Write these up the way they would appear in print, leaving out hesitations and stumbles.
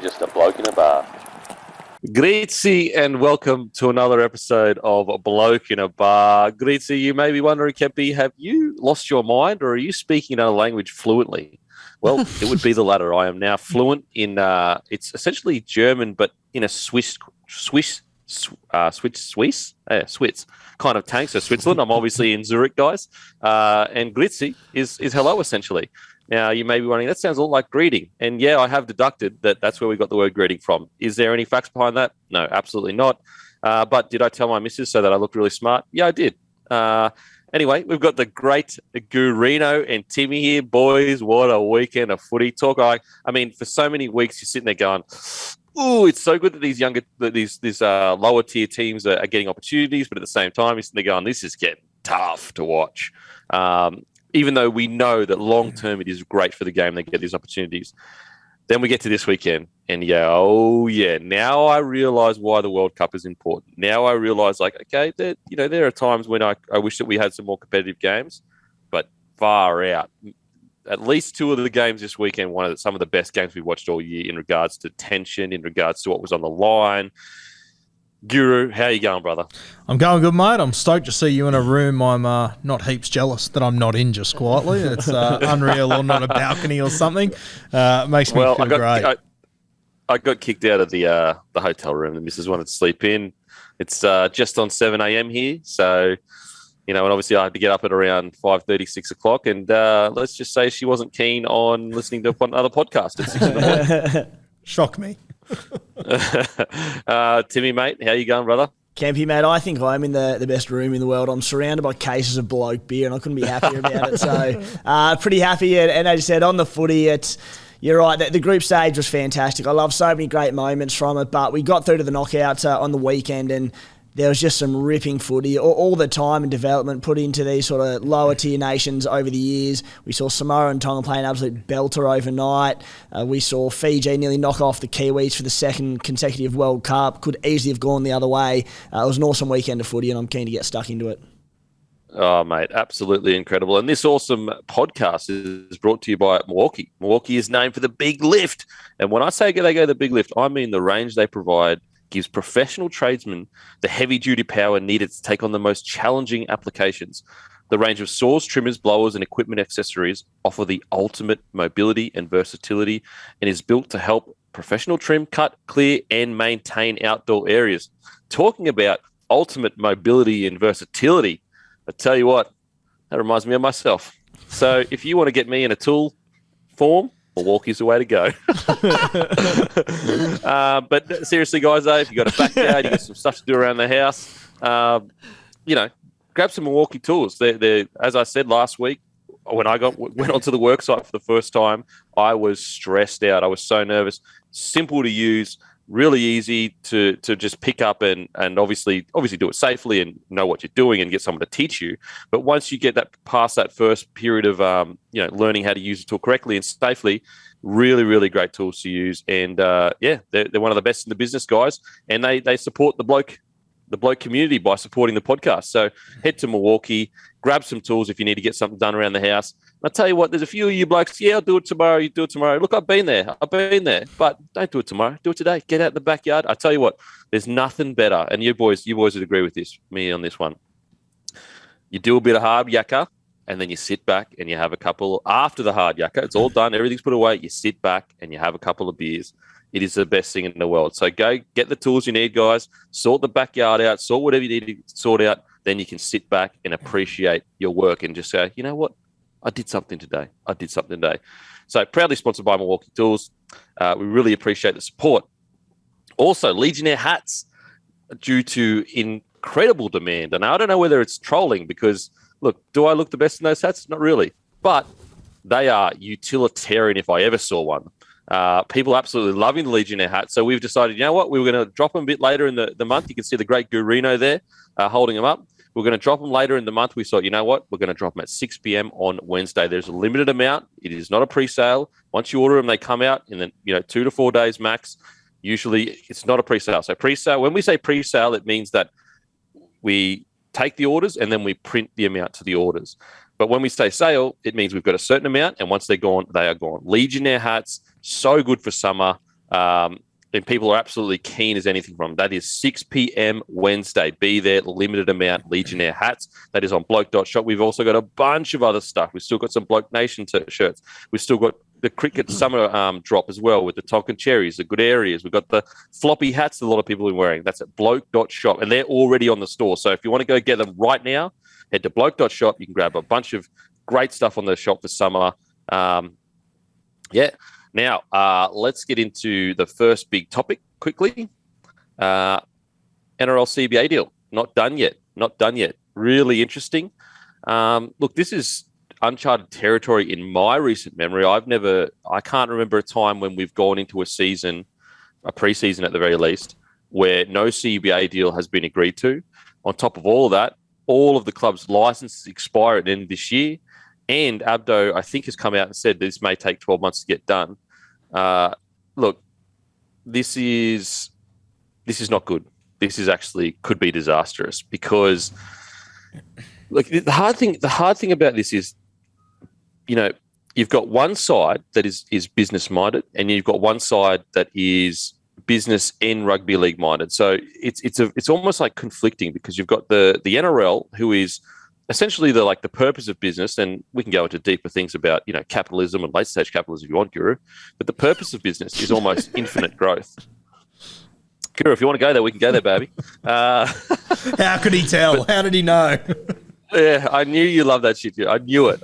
Just a bloke in a bar. Greetzy and welcome to another episode of Bloke in a Bar. Greetzy, you may be wondering, Kempi, have you lost your mind or are you speaking another language fluently? Well, it would be the latter. I am now fluent in, it's essentially German, but in a Swiss kind of tank. So Switzerland. I'm obviously in Zurich, guys. And Greetzy is hello, essentially. Now, you may be wondering, that sounds a lot like greeting. And yeah, I have deducted that that's where we got the word greeting from. Is there any facts behind that? No, absolutely not. But did I tell my missus so that I looked really smart? Yeah, I did. Anyway, we've got the great Guru and Timmy here. Boys, what a weekend of footy talk. I mean, for so many weeks, you're sitting there going, ooh, it's so good that these lower tier teams are getting opportunities, but at the same time, you're sitting there going, this is getting tough to watch. Even though we know that long-term it is great for the game, they get these opportunities. Then we get to this weekend, and now I realise why the World Cup is important. Now I realise, okay, there are times when I wish that we had some more competitive games, but far out. At least two of the games this weekend, some of the best games we've watched all year in regards to tension, in regards to what was on the line. Guru, how you going, brother? I'm going good, mate. I'm stoked to see you in a room. I'm not heaps jealous that I'm not in, just quietly. It's unreal or not a balcony or something. It makes me feel great. I got kicked out of the hotel room. The missus wanted to sleep in. It's just on 7 a.m. here. So, and obviously I had to get up at around 5:30, 6 o'clock. And let's just say she wasn't keen on listening to another podcast at 6 in the morning. Shock me. Timmy, mate, how you going, brother? Campy, mate, I think I'm in the best room in the world. I'm surrounded by cases of bloke beer, and I couldn't be happier about it. So, pretty happy. And as you said, on the footy, you're right. The group stage was fantastic. I love so many great moments from it, but we got through to the knockouts on the weekend, and there was just some ripping footy. All the time and development put into these sort of lower tier nations over the years. We saw Samoa and Tonga play an absolute belter overnight. We saw Fiji nearly knock off the Kiwis for the second consecutive World Cup. Could easily have gone the other way. It was an awesome weekend of footy, and I'm keen to get stuck into it. Oh, mate, absolutely incredible. And this awesome podcast is brought to you by Milwaukee. Milwaukee is named for the big lift. And when I say they go the big lift, I mean the range they provide gives professional tradesmen the heavy-duty power needed to take on the most challenging applications. The range of saws, trimmers, blowers, and equipment accessories offer the ultimate mobility and versatility and is built to help professional trim, cut, clear, and maintain outdoor areas. Talking about ultimate mobility and versatility, I tell you what, that reminds me of myself. So if you want to get me in a tool form, Milwaukee's the way to go. But seriously, guys, if you've got a backyard, you've got some stuff to do around the house, grab some Milwaukee Tools. They're, as I said last week, when I went onto the work site for the first time, I was stressed out. I was so nervous. Simple to use, really easy to just pick up and obviously do it safely and know what you're doing and get someone to teach you. But once you get that past that first period of learning how to use the tool correctly and safely, really, really great tools to use. And they're one of the best in the business, guys. And they support the bloke community by supporting the podcast. So head to Milwaukee, grab some tools if you need to get something done around the house. I'll tell you what, there's a few of you blokes, I'll do it tomorrow, you do it tomorrow. Look, I've been there, but don't do it tomorrow. Do it today. Get out in the backyard. I tell you what, there's nothing better, and you boys would agree with me on this one. You do a bit of hard yakka, and then you sit back and you have a couple, after the hard yakka, it's all done, everything's put away, you sit back and you have a couple of beers. It is the best thing in the world. So go get the tools you need, guys. Sort the backyard out, sort whatever you need to sort out. Then you can sit back and appreciate your work and just say, you know what? I did something today. So proudly sponsored by Milwaukee Tools. We really appreciate the support. Also, Legionnaire hats due to incredible demand. And I don't know whether it's trolling because, look, do I look the best in those hats? Not really. But they are utilitarian if I ever saw one. People absolutely loving the Legionnaire hat. So we've decided, you know what? We were going to drop them a bit later in the month. You can see the great Gurino there holding them up. We're going to drop them later in the month. We thought, you know what? We're going to drop them at 6 p.m. on Wednesday. There's a limited amount. It is not a pre-sale. Once you order them, they come out in 2 to 4 days max. Usually it's not a pre-sale. So pre-sale, when we say pre-sale, it means that we take the orders and then we print the amount to the orders. But when we say sale, it means we've got a certain amount, and once they're gone, they are gone. Legionnaire hats, so good for summer. And people are absolutely keen as anything from. That is 6 p.m. Wednesday. Be there, limited amount, Legionnaire hats. That is on bloke.shop. We've also got a bunch of other stuff. We've still got some Bloke Nation shirts. We've still got the cricket summer drop as well with the Tongan cherries, the good areas. We've got the floppy hats that a lot of people are wearing. That's at bloke.shop, and they're already on the store. So if you want to go get them right now, head to bloke.shop. You can grab a bunch of great stuff on the shop for summer. Now, let's get into the first big topic quickly. NRL CBA deal. Not done yet. Really interesting. Look, this is uncharted territory in my recent memory. I can't remember a time when we've gone into a season, a preseason at the very least, where no CBA deal has been agreed to. On top of all of that, all of the club's licenses expire at the end of this year. And Abdo, I think, has come out and said this may take 12 months to get done. Look, this is not good. This is actually could be disastrous because, look, the hard thing about this is, you've got one side that is business minded, and you've got one side that is business and rugby league minded. So it's almost like conflicting because you've got the NRL, who is essentially the purpose of business, and we can go into deeper things about capitalism and late stage capitalism if you want, Guru. But the purpose of business is almost infinite growth. Guru, if you want to go there, we can go there, baby. How could he tell? How did he know? Yeah, I knew you loved that shit. I knew it.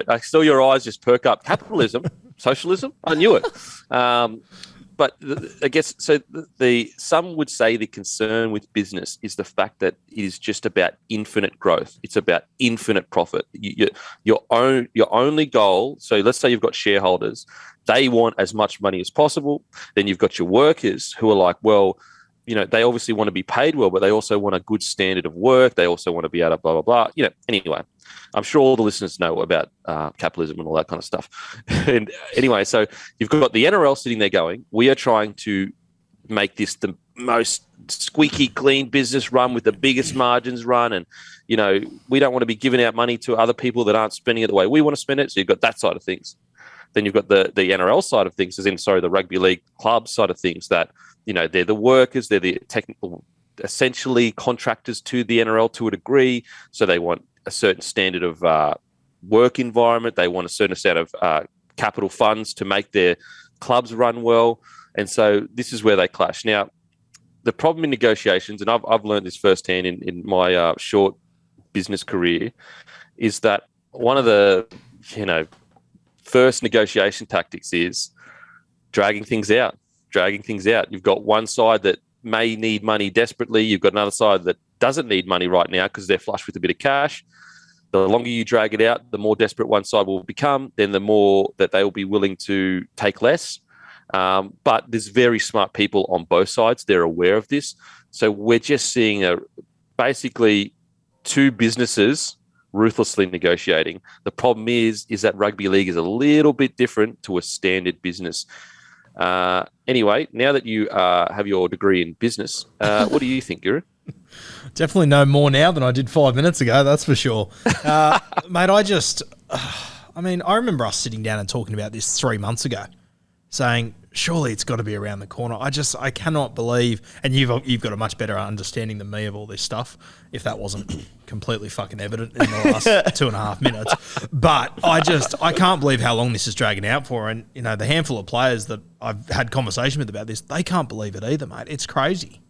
I saw your eyes just perk up. Capitalism, socialism. I knew it. But I guess so. Some would say the concern with business is the fact that it is just about infinite growth. It's about infinite profit. Your only goal. So let's say you've got shareholders; they want as much money as possible. Then you've got your workers who are like, well, they obviously want to be paid well, but they also want a good standard of work. They also want to be able to blah blah blah. Anyway. I'm sure all the listeners know about capitalism and all that kind of stuff. And anyway, so you've got the NRL sitting there going, we are trying to make this the most squeaky clean business run with the biggest margins run. And, we don't want to be giving out money to other people that aren't spending it the way we want to spend it. So you've got that side of things. Then you've got the NRL side of things, the rugby league club side of things that, they're the workers, they're the technical, essentially contractors to the NRL to a degree. So they want a certain standard of work environment. They want a certain set of capital funds to make their clubs run well. And so this is where they clash. Now, the problem in negotiations, and I've learned this firsthand in my short business career, is that one of the, first negotiation tactics is dragging things out. You've got one side that may need money desperately. You've got another side that doesn't need money right now because they're flush with a bit of cash. The longer you drag it out, the more desperate one side will become, then the more that they will be willing to take less. But there's very smart people on both sides. They're aware of this. So we're just seeing basically two businesses ruthlessly negotiating. The problem is that rugby league is a little bit different to a standard business. Anyway, now that you have your degree in business, what do you think, Guru? Definitely know more now than I did 5 minutes ago, that's for sure. Mate, I remember us sitting down and talking about this 3 months ago, saying, surely it's got to be around the corner. I cannot believe, and you've got a much better understanding than me of all this stuff, if that wasn't completely fucking evident in the last 2.5 minutes. But I can't believe how long this is dragging out for. And, the handful of players that I've had conversation with about this, they can't believe it either, mate. It's crazy.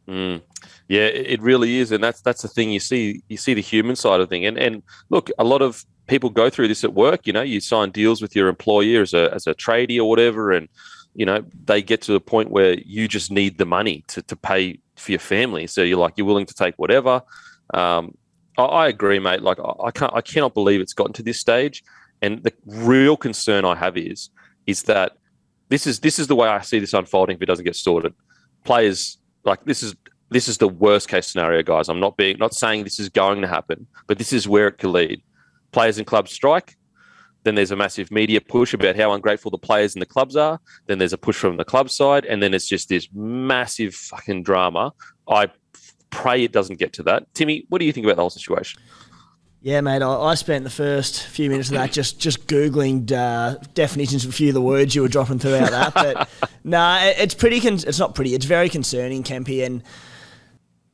Yeah, it really is, and that's the thing. You see the human side of thing, and look, a lot of people go through this at work. You sign deals with your employer as a tradie or whatever, and they get to the point where you just need the money to pay for your family. So you're willing to take whatever. I agree, mate. I cannot believe it's gotten to this stage, and the real concern I have is that this is the way I see this unfolding if it doesn't get sorted. Players. This is the worst case scenario, guys. I'm not saying this is going to happen, but this is where it could lead. Players and clubs strike. Then there's a massive media push about how ungrateful the players and the clubs are. Then there's a push from the club side, and then it's just this massive fucking drama. I pray it doesn't get to that. Timmy, what do you think about the whole situation? Yeah, mate, I spent the first few minutes of that just Googling definitions of a few of the words you were dropping throughout that. But No, it's pretty. It's not pretty. It's very concerning, Kempy. And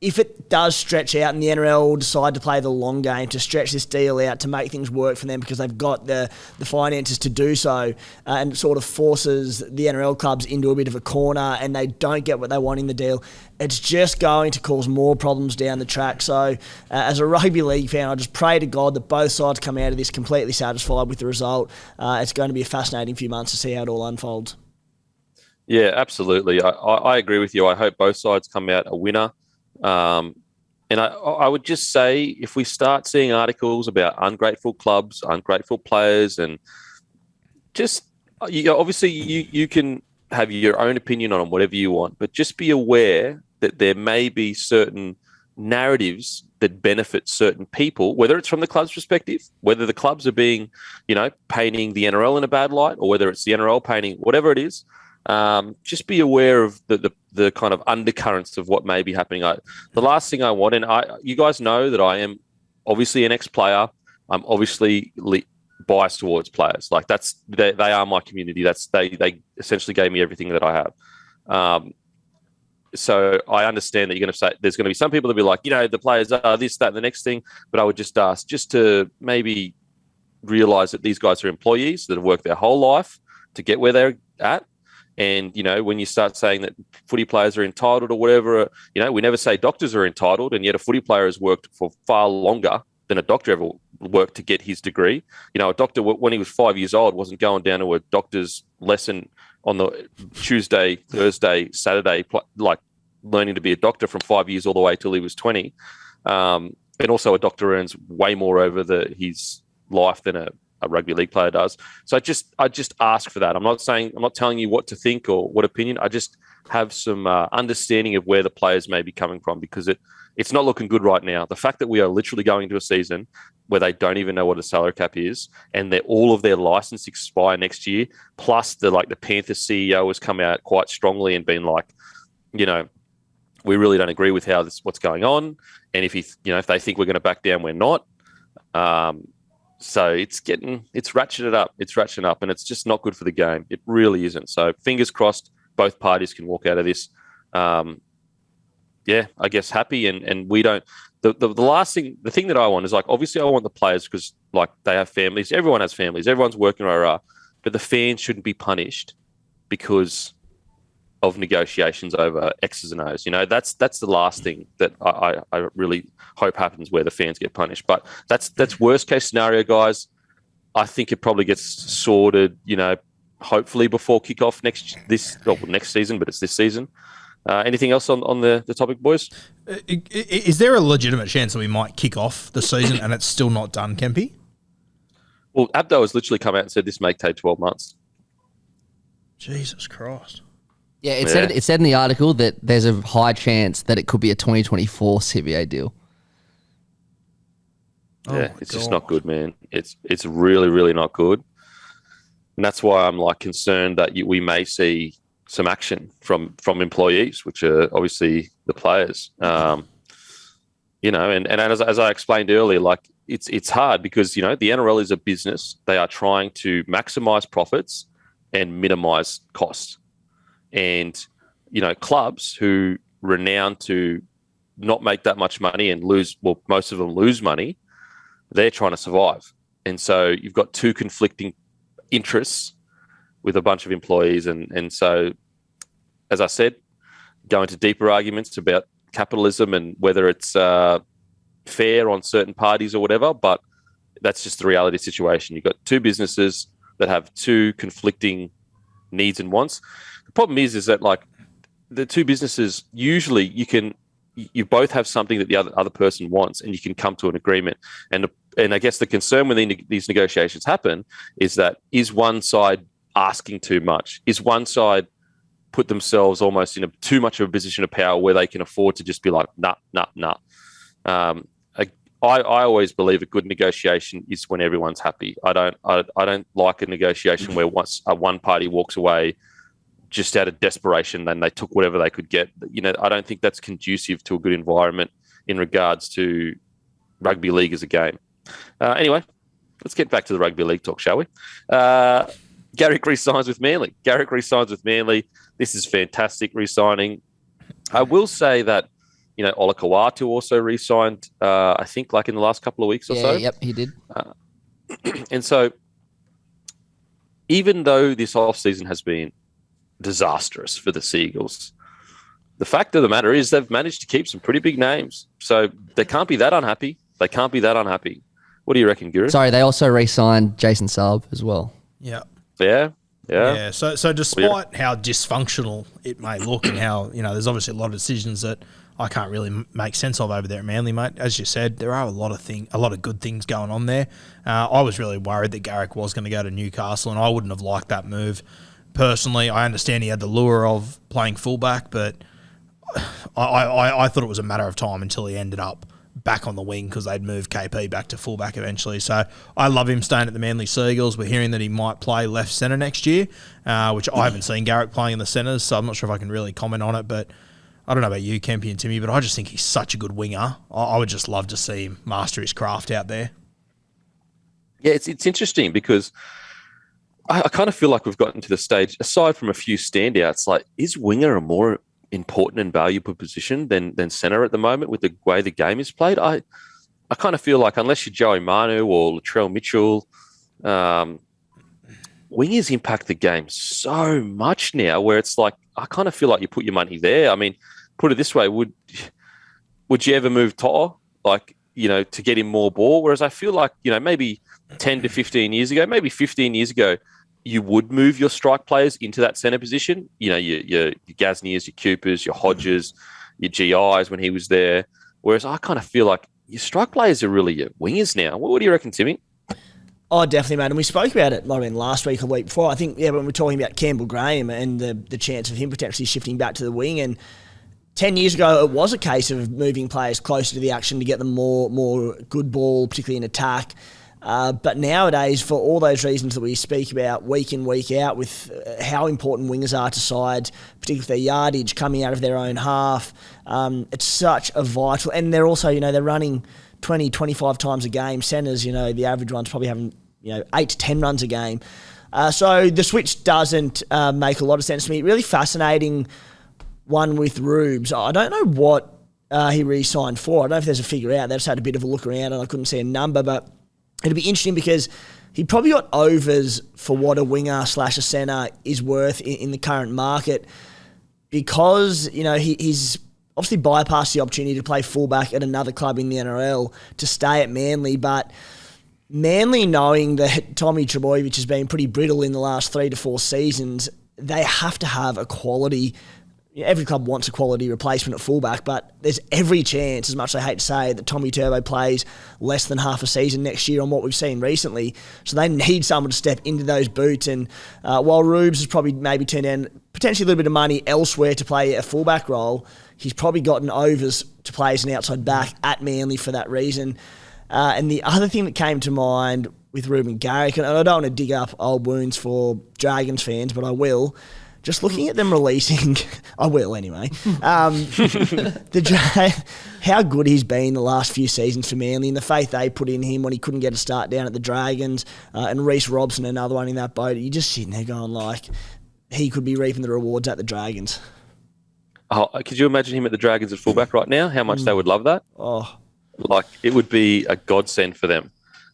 if it does stretch out and the NRL decide to play the long game, to stretch this deal out, to make things work for them because they've got the finances to do so, and sort of forces the NRL clubs into a bit of a corner and they don't get what they want in the deal, it's just going to cause more problems down the track. So as a rugby league fan, I just pray to God that both sides come out of this completely satisfied with the result. It's going to be a fascinating few months to see how it all unfolds. Yeah, absolutely. I agree with you. I hope both sides come out a winner. And I would just say if we start seeing articles about ungrateful clubs, ungrateful players, and just obviously you can have your own opinion on whatever you want, but just be aware that there may be certain narratives that benefit certain people, whether it's from the club's perspective, whether the clubs are being, painting the NRL in a bad light, or whether it's the NRL painting, whatever it is. Just be aware of the kind of undercurrents of what may be happening. The last thing I want, and you guys know that I am obviously an ex-player. I'm obviously biased towards players. Like they are my community. They essentially gave me everything that I have. So I understand that you're going to say there's going to be some people that be like, the players are this, that, and the next thing. But I would just ask just to maybe realize that these guys are employees that have worked their whole life to get where they're at. And, when you start saying that footy players are entitled or whatever, we never say doctors are entitled, and yet a footy player has worked for far longer than a doctor ever worked to get his degree. A doctor, when he was 5 years old, wasn't going down to a doctor's lesson on the Tuesday, Thursday, Saturday, like learning to be a doctor from 5 years all the way till he was 20. And also a doctor earns way more over his life than a rugby league player does. So I just ask for that. I'm not telling you what to think or what opinion. I just have some understanding of where the players may be coming from, because it's not looking good right now. The fact that we are literally going into a season where they don't even know what a salary cap is, and all of their license expire next year, plus the Panthers CEO has come out quite strongly and been like, we really don't agree with what's going on, and if they think we're going to back down, we're not. So it's ratcheted up. It's ratcheting up, and it's just not good for the game. It really isn't. So fingers crossed, both parties can walk out of this. I guess happy, and we don't. The last thing, the thing that I want is obviously I want the players because they have families. Everyone has families. Everyone's working, but the fans shouldn't be punished because of negotiations over X's and O's. That's the last thing that I really hope happens, where the fans get punished. But that's worst case scenario, guys. I think it probably gets sorted, hopefully before kickoff next season, but it's this season. Anything else on the topic, boys? Is there a legitimate chance that we might kick off the season and it's still not done, Kempy? Well, Abdo has literally come out and said this may take 12 months. Jesus Christ. Yeah, it said in the article that there's a high chance that it could be a 2024 CBA deal. Yeah, it's just not good, man. It's really, really not good. And that's why I'm concerned that we may see some action from employees, which are obviously the players. And as I explained earlier, it's hard because, the NRL is a business. They are trying to maximize profits and minimize costs. And, clubs who renowned to not make that much money and most of them lose money, they're trying to survive. And so you've got two conflicting interests with a bunch of employees. And so, as I said, go into deeper arguments about capitalism and whether it's fair on certain parties or whatever, but that's just the reality situation. You've got two businesses that have two conflicting needs and wants. The problem is that the two businesses, usually you both have something that the other person wants, and you can come to an agreement. And I guess the concern when these negotiations happen is one side asking too much? Is one side put themselves almost in too much of a position of power where they can afford to just be like, nah. I always believe a good negotiation is when everyone's happy. I don't like a negotiation where once one party walks away just out of desperation, then they took whatever they could get. I don't think that's conducive to a good environment in regards to rugby league as a game. Anyway, let's get back to the rugby league talk, shall we? Garrick re-signs with Manly. This is fantastic re-signing. I will say that, Ola Kawatu also re-signed, I think, like in the last couple of weeks or so. Yep, he did. And so, even though this off-season has been disastrous for the Seagulls, the fact of the matter is they've managed to keep some pretty big names. So they can't be that unhappy. What do you reckon, Guru? Sorry, they also re-signed Jason Saab as well. Yeah. Yeah. So despite how dysfunctional it may look and how, there's obviously a lot of decisions that I can't really make sense of over there at Manly, mate. As you said, there are a lot of good things going on there. I was really worried that Garrick was going to go to Newcastle, and I wouldn't have liked that move. Personally, I understand he had the lure of playing fullback, but I thought it was a matter of time until he ended up back on the wing because they'd moved KP back to fullback eventually. So I love him staying at the Manly Seagulls. We're hearing that he might play left centre next year, which I haven't seen Garrick playing in the centres, so I'm not sure if I can really comment on it. But I don't know about you, Kempy and Timmy, but I just think he's such a good winger. I would just love to see him master his craft out there. Yeah, it's interesting because I kind of feel like we've gotten to the stage, aside from a few standouts, like, is winger a more important and valuable position than centre at the moment with the way the game is played? I kind of feel like unless you're Joey Manu or Latrell Mitchell, wingers impact the game so much now where it's like, I kind of feel like you put your money there. I mean, put it this way, would you ever move To'o, to get him more ball? Whereas I feel like, maybe 10 to 15 years ago, maybe 15 years ago, you would move your strike players into that centre position. Your Gazniers, your Coopers, your Hodges, your GIs when he was there. Whereas I kind of feel like your strike players are really your wingers now. What do you reckon, Timmy? Oh, definitely, mate. And we spoke about it, might have been last week or the week before. I think, when we're talking about Campbell Graham and the chance of him potentially shifting back to the wing. And 10 years ago, it was a case of moving players closer to the action to get them more good ball, particularly in attack. But nowadays, for all those reasons that we speak about week in, week out, with how important wingers are to sides, particularly their yardage coming out of their own half, it's such a vital... And they're also, they're running 20, 25 times a game. Centres, the average one's probably having, 8 to 10 runs a game. So the switch doesn't make a lot of sense to me. Really fascinating one with Rubes. I don't know what he re-signed for. I don't know if there's a figure out. They just had a bit of a look around and I couldn't see a number, but it'll be interesting because he probably got overs for what a winger / a centre is worth in the current market because, he's obviously bypassed the opportunity to play fullback at another club in the NRL to stay at Manly, but Manly, knowing that Tommy Trbojevic has been pretty brittle in the last 3 to 4 seasons, they have to have a quality... Every club wants a quality replacement at fullback, but there's every chance, as much as I hate to say it, that Tommy Turbo plays less than half a season next year on what we've seen recently. So they need someone to step into those boots. And while Rubes has probably maybe turned down potentially a little bit of money elsewhere to play a fullback role, he's probably gotten overs to play as an outside back at Manly for that reason. And the other thing that came to mind with Ruben Garrick, and I don't want to dig up old wounds for Dragons fans, but I will. Just looking at them releasing, I will anyway, how good he's been the last few seasons for Manly and the faith they put in him when he couldn't get a start down at the Dragons, and Reece Robson, another one in that boat. You're just sitting there going like, he could be reaping the rewards at the Dragons. Oh, could you imagine him at the Dragons at fullback right now? How much they would love that? Oh, it would be a godsend for them.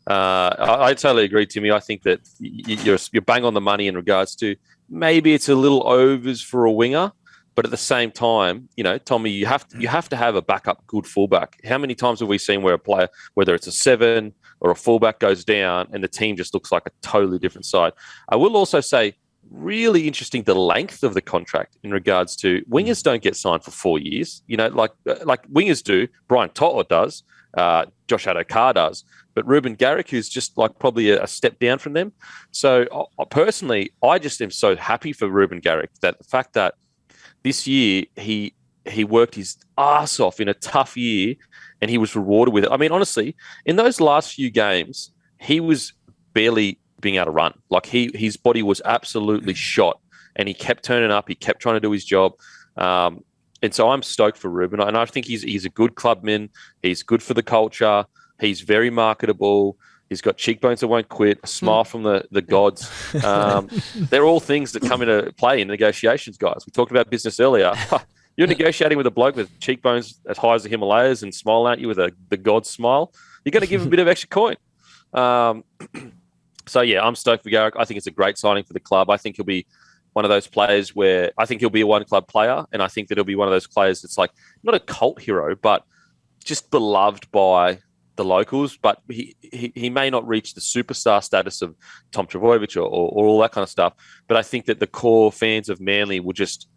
I totally agree, Timmy. I think that you're bang on the money in regards to maybe it's a little overs for a winger, but at the same time, Tommy, you have to have a backup good fullback. How many times have we seen where a player, whether it's a 7 or a fullback, goes down and the team just looks like a totally different side? I will also say, really interesting the length of the contract in regards to wingers don't get signed for 4 years. Like wingers do. Brian To'o does. Josh Adokar does. But Ruben Garrick, who's just like probably a step down from them. So personally, I just am so happy for Ruben Garrick that the fact that this year he worked his ass off in a tough year and he was rewarded with it. I mean, honestly, in those last few games, he was barely being able to run. Like his body was absolutely shot and he kept turning up. He kept trying to do his job. And so I'm stoked for Ruben. And I think he's a good clubman. He's good for the culture. He's very marketable. He's got cheekbones that won't quit, a smile from the gods. They're all things that come into play in negotiations, guys. We talked about business earlier. You're negotiating with a bloke with cheekbones as high as the Himalayas and smiling at you with the god's smile. You're going to give him a bit of extra coin. So, yeah, I'm stoked for Garrick. I think it's a great signing for the club. I think he'll be one of those players where I think he'll be a one-club player, and I think that he'll be one of those players that's like not a cult hero, but just beloved by the locals, but he may not reach the superstar status of Tom Trbojevic or all that kind of stuff. But I think that the core fans of Manly will just,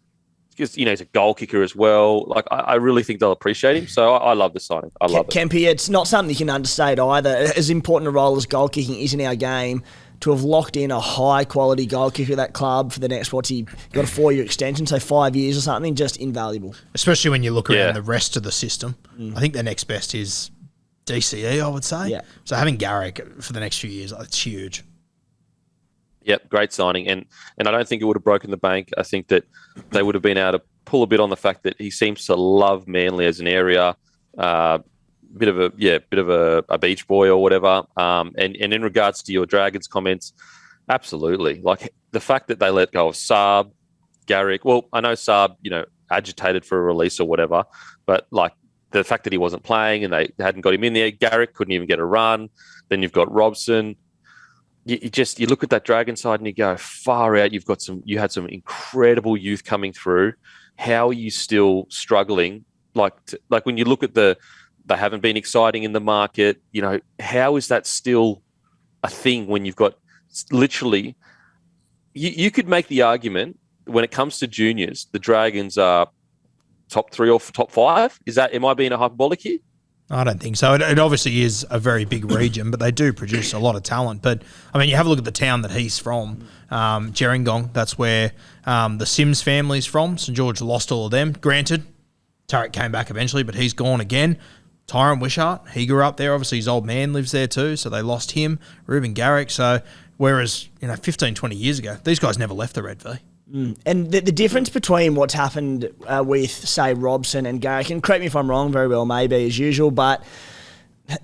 because he's a goal kicker as well. Like I really think they'll appreciate him. So I love the signing. I love it. Kempy, it's not something you can understate either. As important a role as goal kicking is in our game, to have locked in a high quality goal kicker at that club for the next, got a 4-year extension, so 5 years or something, just invaluable. Especially when you look around the rest of the system. I think the next best is DCE, I would say. Yeah. So having Garrick for the next few years, it's huge. Yep, great signing. And I don't think it would have broken the bank. I think that they would have been able to pull a bit on the fact that he seems to love Manly as an area, bit of a beach boy or whatever. And in regards to your Dragons comments, absolutely. Like the fact that they let go of Saab, Garrick. Well, I know Saab, agitated for a release or whatever, but like the fact that he wasn't playing and they hadn't got him in there, Garrick couldn't even get a run. Then you've got Robson. You look at that Dragon side and you go far out. You had some incredible youth coming through. How are you still struggling? Like when you look at they haven't been exciting in the market. How is that still a thing when you've got literally? You could make the argument when it comes to juniors, the Dragons are top 3 or top 5. Am I being a hyperbolic here? I don't think so. It obviously is a very big region, but they do produce a lot of talent. But, I mean, you have a look at the town that he's from, Gerringong. That's where the Sims family's from. St George lost all of them. Granted, Tarek came back eventually, but he's gone again. Tyrone Wishart, he grew up there. Obviously, his old man lives there too, so they lost him. Reuben Garrick. So, whereas, 15, 20 years ago, these guys never left the Red V. And the difference between what's happened with, say, Robson and Garrick, and correct me if I'm wrong, very well maybe as usual, but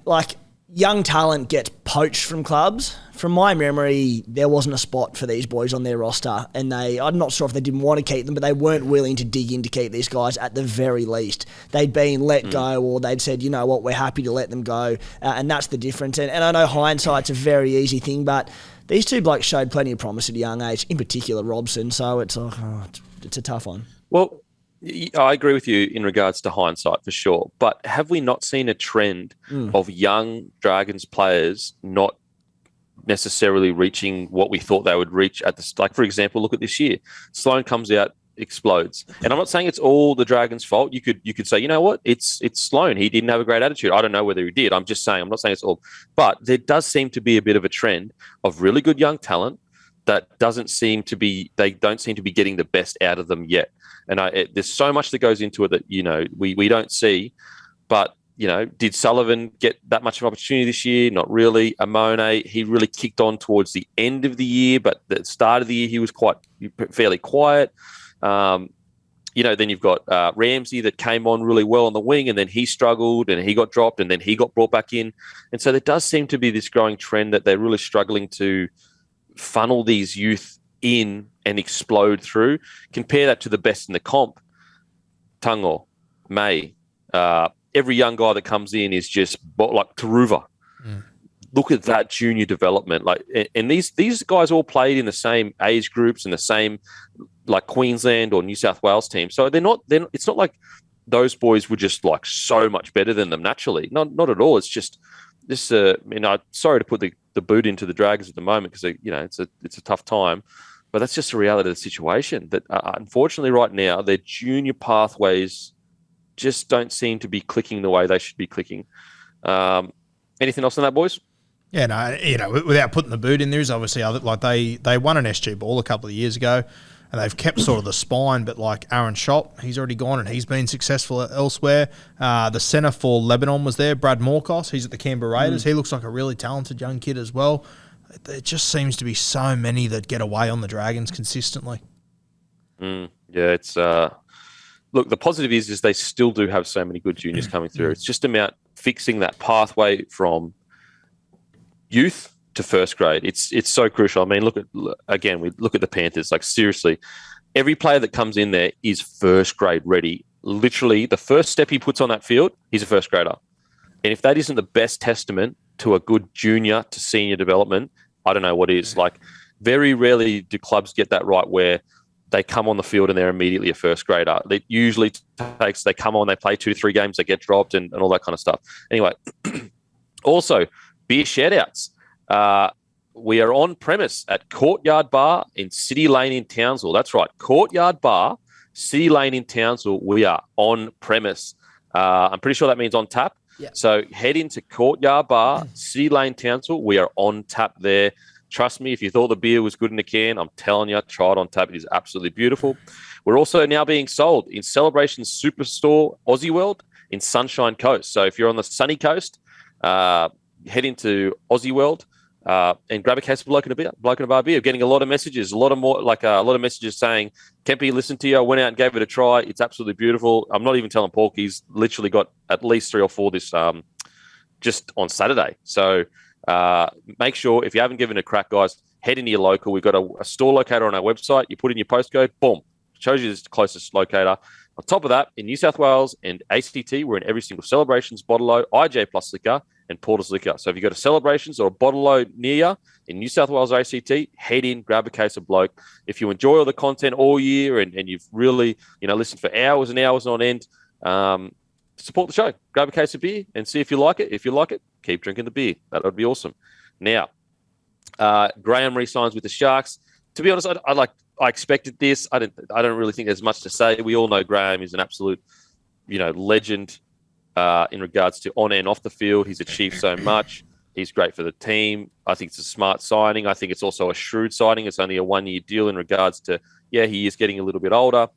like young talent gets poached from clubs. From my memory, there wasn't a spot for these boys on their roster, and I'm not sure if they didn't want to keep them, but they weren't willing to dig in to keep these guys at the very least. They'd been let go, or they'd said, you know what, we're happy to let them go, and that's the difference. And I know hindsight's a very easy thing, but these two blokes showed plenty of promise at a young age, in particular Robson, so it's a tough one. Well, I agree with you in regards to hindsight for sure, but have we not seen a trend of young Dragons players not necessarily reaching what we thought they would reach at the, like for example, look at this year. Sloan comes out, explodes. And I'm not saying it's all the Dragons' fault. You could say, you know what, it's Sloan. He didn't have a great attitude. I don't know whether he did. I'm not saying it's all. But there does seem to be a bit of a trend of really good young talent that they don't seem to be getting the best out of them yet. And there's so much that goes into it that, we don't see. But, did Sullivan get that much of an opportunity this year? Not really. Amone, he really kicked on towards the end of the year, but the start of the year he was fairly quiet. Then you've got Ramsey that came on really well on the wing, and then he struggled and he got dropped and then he got brought back in. And so there does seem to be this growing trend that they're really struggling to funnel these youth in and explode through. Compare that to the best in the comp. Tungo, May, every young guy that comes in is just like Taruva. Look at that junior development. And these guys all played in the same age groups and the same like Queensland or New South Wales team. So it's not like those boys were just like so much better than them naturally. Not at all. It's just this. Sorry to put the boot into the Dragons at the moment because it's a tough time, but that's just the reality of the situation. That unfortunately right now their junior pathways just don't seem to be clicking the way they should be clicking. Anything else on that, boys? Yeah, no, without putting the boot in, there's obviously other, like they won an SG Ball a couple of years ago, and they've kept sort of the spine, but like Aaron Schott, he's already gone and he's been successful elsewhere. The centre for Lebanon was there, Brad Morkos, he's at the Canberra Raiders. He looks like a really talented young kid as well. There just seems to be so many that get away on the Dragons consistently. Yeah, it's... Look, the positive is they still do have so many good juniors coming through. It's just about fixing that pathway from, youth to first grade. It's so crucial. I mean, look at the Panthers. Like, seriously, every player that comes in there is first grade ready. Literally, the first step he puts on that field, he's a first grader. And if that isn't the best testament to a good junior to senior development, I don't know what is. Like, very rarely do clubs get that right where they come on the field and they're immediately a first grader. It usually takes, they come on, they play 2-3 games, they get dropped and all that kind of stuff. Anyway, also, beer shout-outs. We are on premise at Courtyard Bar in City Lane in Townsville. That's right, Courtyard Bar, City Lane in Townsville. We are on premise. I'm pretty sure that means on tap. Yeah. So head into Courtyard Bar, City Lane, Townsville. We are on tap there. Trust me, if you thought the beer was good in a can, I'm telling you, try it on tap. It is absolutely beautiful. We're also now being sold in Celebration Superstore Aussie World in Sunshine Coast. So if you're on the sunny coast, head into Aussie World and grab a case of Bloke In A Bar beer. Getting a lot of messages, a lot of messages saying, Kempy, listen to you. I went out and gave it a try. It's absolutely beautiful. I'm not even telling Pork. He's literally got at least 3 or 4 this just on Saturday. So make sure, if you haven't given it a crack, guys, head into your local. We've got a store locator on our website. You put in your postcode, boom, shows you the closest locator. On top of that, in New South Wales and ACT, we're in every single Celebrations, Bottle-O, IJ Plus Liquor, and Porter's Liquor. So if you go to Celebrations or a Bottle-O near you in New South Wales or ACT, head in, grab a case of Bloke. If you enjoy all the content all year and you've really, listened for hours and hours on end, support the show. Grab a case of beer and see if you like it. If you like it, keep drinking the beer. That would be awesome. Now, Graham re-signs with the Sharks. To be honest, I expected this. I don't really think there's much to say. We all know Graham is an absolute, legend in regards to on and off the field. He's achieved so much. He's great for the team. I think it's a smart signing. I think it's also a shrewd signing. It's only a 1-year deal in regards to, he is getting a little bit older.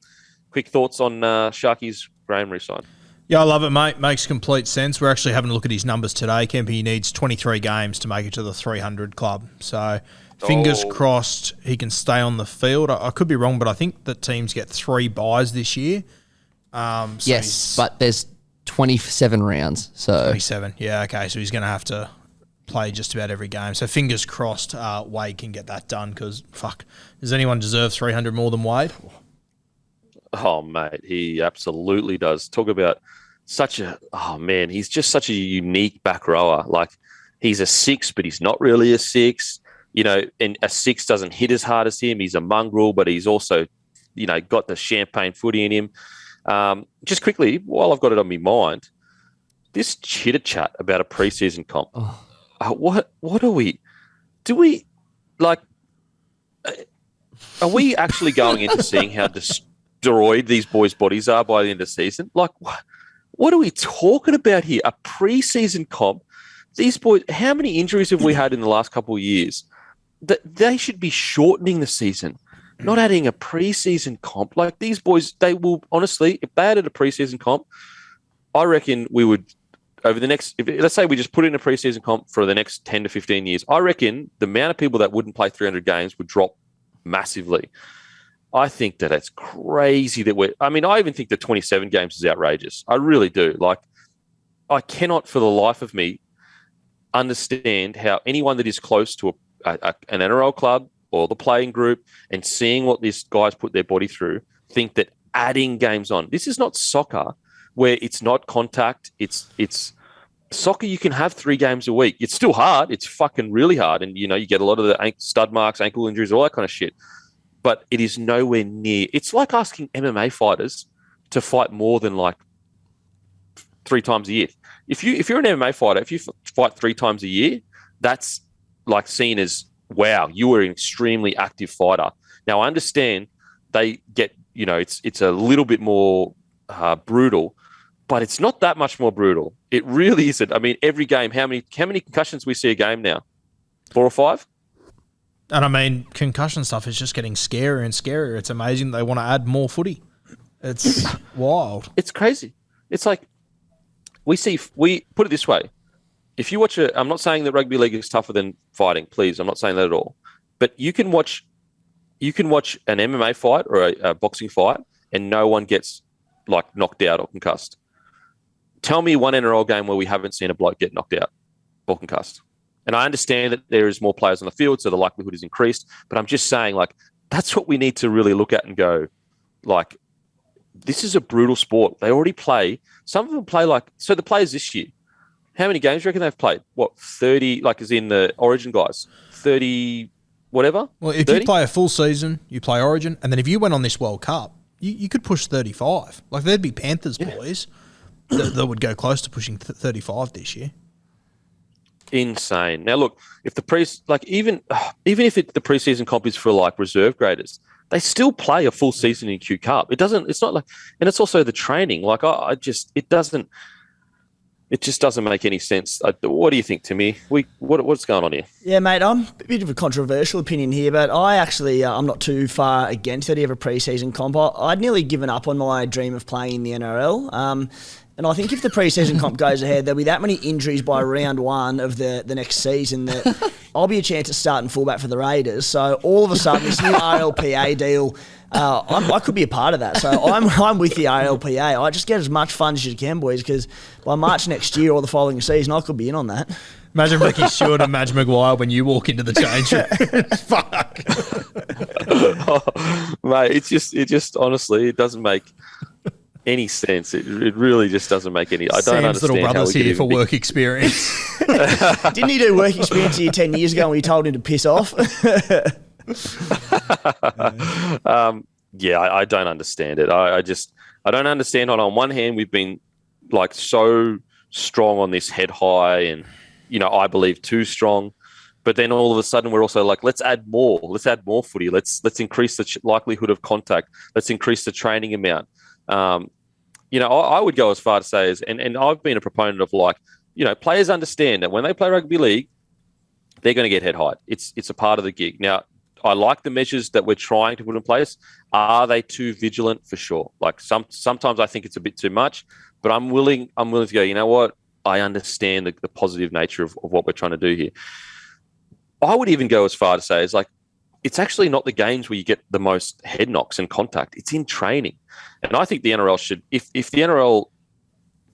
Quick thoughts on Sharkies Graham re-sign? Yeah, I love it, mate. Makes complete sense. We're actually having a look at his numbers today. Kempy needs 23 games to make it to the 300 club. So fingers crossed he can stay on the field. I could be wrong, but I think that teams get 3 buys this year. Yes, but there's 27 rounds. So 27, yeah, okay. So he's going to have to play just about every game. So fingers crossed Wade can get that done because, does anyone deserve 300 more than Wade? Oh, mate, he absolutely does. Talk about he's just such a unique back rower. Like, he's a 6, but he's not really a 6. And a 6 doesn't hit as hard as him. He's a mongrel, but he's also, got the champagne footy in him. Just quickly, while I've got it on my mind, this chitter-chat about a preseason comp. What are we? Do we, are we actually going into seeing how destroyed these boys' bodies are by the end of the season? Like, what are we talking about here? A preseason comp? These boys, how many injuries have we had in the last couple of years? They should be shortening the season, not adding a preseason comp. Like, these boys, they will, honestly, if they added a preseason comp, I reckon we would, over the next, let's say we just put in a preseason comp for the next 10 to 15 years, I reckon the amount of people that wouldn't play 300 games would drop massively. I think that it's crazy that I even think that 27 games is outrageous. I really do. Like, I cannot for the life of me understand how anyone that is close to an NRL club or the playing group and seeing what these guys put their body through think that adding games on. This is not soccer where it's not contact. It's soccer. You can have 3 games a week. It's still hard. It's fucking really hard. And, you get a lot of the stud marks, ankle injuries, all that kind of shit. But it is nowhere near. It's like asking MMA fighters to fight more than 3 times a year. If you're an MMA fighter, if you fight 3 times a year, that's seen as, wow, you were an extremely active fighter. Now, I understand they get, it's a little bit more brutal, but it's not that much more brutal. It really isn't. I mean, every game, how many concussions we see a game now? 4 or 5? And concussion stuff is just getting scarier and scarier. It's amazing they want to add more footy. It's wild. It's crazy. It's like we put it this way. If you watch I'm not saying that rugby league is tougher than fighting, please. I'm not saying that at all. But you can watch an MMA fight or a boxing fight and no one gets knocked out or concussed. Tell me one NRL game where we haven't seen a bloke get knocked out or concussed. And I understand that there is more players on the field, so the likelihood is increased. But I'm just saying, like, that's what we need to really look at and go, like, this is a brutal sport. They already play. Some of them play so the players this year, how many games do you reckon they've played? What, 30, like as in the Origin guys? 30, whatever? Well, if 30? you play a full season, you play Origin, and then if you went on this World Cup, you could push 35. Like, there'd be Panthers boys that would go close to pushing 35 this year. Insane. Now, look, if the even if the preseason comp is for like reserve graders, they still play a full season in Q Cup. It's not like, and it's also the training. Like, it just doesn't make any sense. What do you think, Timmy? What's going on here? Yeah, mate, I'm a bit of a controversial opinion here, but I actually, I'm not too far against the idea of a pre-season comp. I'd nearly given up on my dream of playing in the NRL. And I think if the pre-season comp goes ahead, there'll be that many injuries by round one of the next season that I'll be a chance at starting fullback for the Raiders. So all of a sudden, this new RLPA deal, I could be a part of that. So I'm with the RLPA. I just get as much fun as you can, boys, because by March next year or the following season, I could be in on that. Imagine Ricky Stewart and Madge Maguire when you walk into the change room. Fuck. Mate, it just honestly, it doesn't make any sense. It really just doesn't make any. I don't Sam's understand little brother's how we here for work experience. Didn't he do work experience here 10 years ago when we told him to piss off? Yeah, I don't understand it. I don't understand. On one hand, we've been like so strong on this head high, and I believe too strong. But then all of a sudden, we're also like, let's add more. Let's add more footy. Let's increase the likelihood of contact. Let's increase the training amount. I would go as far to say and I've been a proponent of like, players understand that when they play rugby league, they're going to get head height. It's a part of the gig. Now, I like the measures that we're trying to put in place. Are they too vigilant? For sure. Like sometimes I think it's a bit too much, but I'm willing to go, you know what? I understand the positive nature of what we're trying to do here. I would even go as far to say it's actually not the games where you get the most head knocks and contact. It's in training. And I think the NRL should, if the NRL,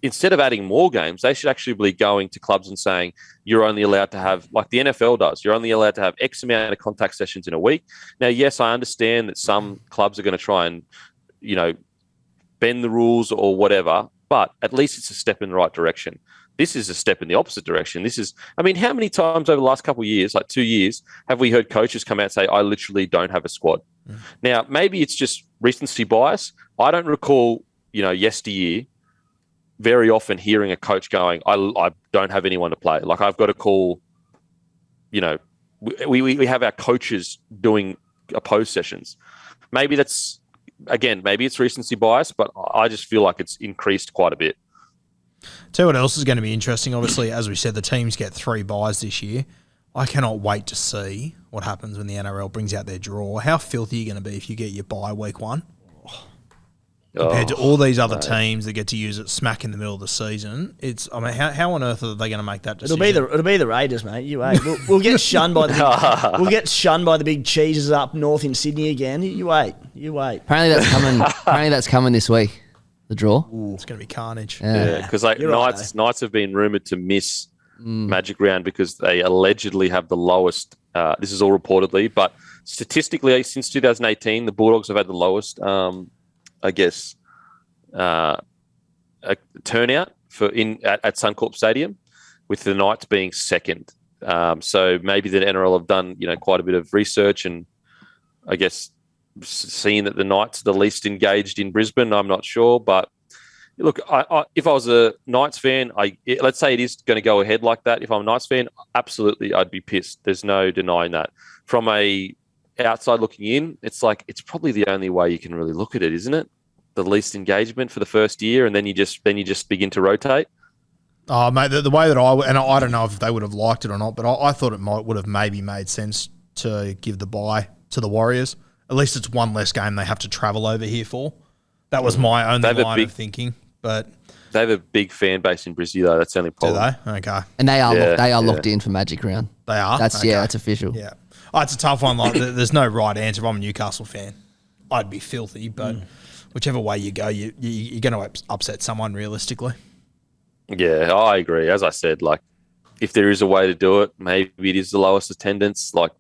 instead of adding more games, they should actually be going to clubs and saying, you're only allowed to have, like the NFL does, you're only allowed to have X amount of contact sessions in a week. Now, yes, I understand that some clubs are going to try and, bend the rules or whatever, but at least it's a step in the right direction. This is a step in the opposite direction. How many times over the last couple of years, like 2 years, have we heard coaches come out and say, I literally don't have a squad? Mm. Now, maybe it's just recency bias. I don't recall, yesteryear very often hearing a coach going, I don't have anyone to play. Like I've got to call, we have our coaches doing opposed sessions. Maybe it's recency bias, but I just feel like it's increased quite a bit. Tell you what else is going to be interesting. Obviously, as we said, the teams get 3 buys this year. I cannot wait to see what happens when the NRL brings out their draw. How filthy are you going to be if you get your bye week 1? Compared to all these other teams that get to use it smack in the middle of the season. How on earth are they going to make that decision? It'll be the Raiders, mate. You wait. We'll get shunned by the big cheeses up north in Sydney again. You wait. Apparently that's coming this week. The draw. Ooh, it's going to be carnage. Yeah, because Knights have been rumoured to miss Magic Round because they allegedly have the lowest. This is all reportedly, but statistically, since 2018, the Bulldogs have had the lowest, turnout at Suncorp Stadium, with the Knights being second. So maybe the NRL have done quite a bit of research and I guess seeing that the Knights are the least engaged in Brisbane. I'm not sure, but look, if I was a Knights fan, let's say it is going to go ahead like that. If I'm a Knights fan, absolutely, I'd be pissed. There's no denying that. From a outside looking in, it's like it's probably the only way you can really look at it, isn't it? The least engagement for the first year, and then you just begin to rotate. Oh, mate, the way that I don't know if they would have liked it or not, but I thought it would have maybe made sense to give the bye to the Warriors. At least it's one less game they have to travel over here for. That was my only line of thinking. But they have a big fan base in Brisbane, though. That's the only problem. Do they? Okay. And they are locked in for Magic Round. They are? That's official. Yeah. Oh, it's a tough one. Like, there's no right answer. If I'm a Newcastle fan, I'd be filthy. But whichever way you go, you're going to upset someone realistically. Yeah, I agree. As I said, like if there is a way to do it, maybe it is the lowest attendance. Like,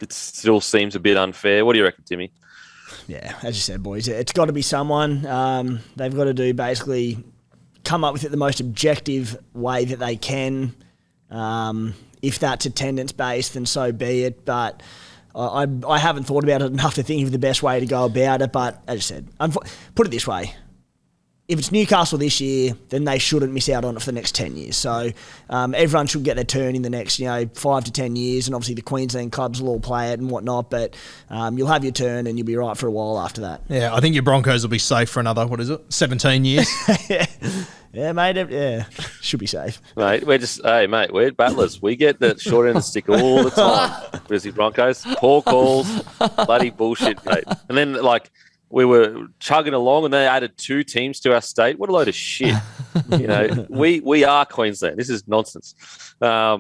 it still seems a bit unfair. What do you reckon, Timmy? Yeah, as you said, boys, it's got to be someone. They've got to do basically come up with it the most objective way that they can. If that's attendance-based, then so be it. But I haven't thought about it enough to think of the best way to go about it. But as I said, put it this way. If it's Newcastle this year, then they shouldn't miss out on it for the next 10 years. So everyone should get their turn in the next 5 to 10 years. And obviously the Queensland clubs will all play it and whatnot. But you'll have your turn and you'll be right for a while after that. Yeah, I think your Broncos will be safe for another, 17 years? Yeah, mate. Yeah, should be safe. Mate, we're battlers. We get the short end of the stick all the time. Grizzly Broncos, poor calls, bloody bullshit, mate. And then, we were chugging along and they added 2 teams to our state. What a load of shit. We are Queensland. This is nonsense. Yeah,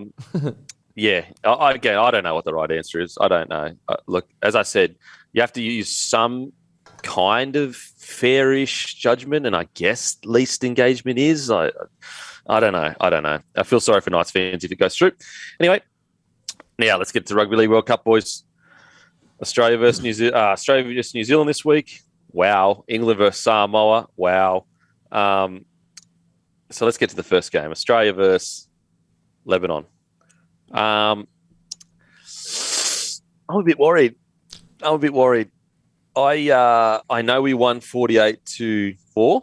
I don't know what the right answer is. I don't know. Look, as I said, you have to use some kind of fairish judgment, and I guess least engagement is. I don't know. I feel sorry for Knights fans if it goes through. Anyway, now let's get to Rugby League World Cup, boys. Australia versus New Zealand this week. Wow. England versus Samoa. Wow. So let's get to the first game. Australia versus Lebanon. I'm a bit worried. I know we won 48-4,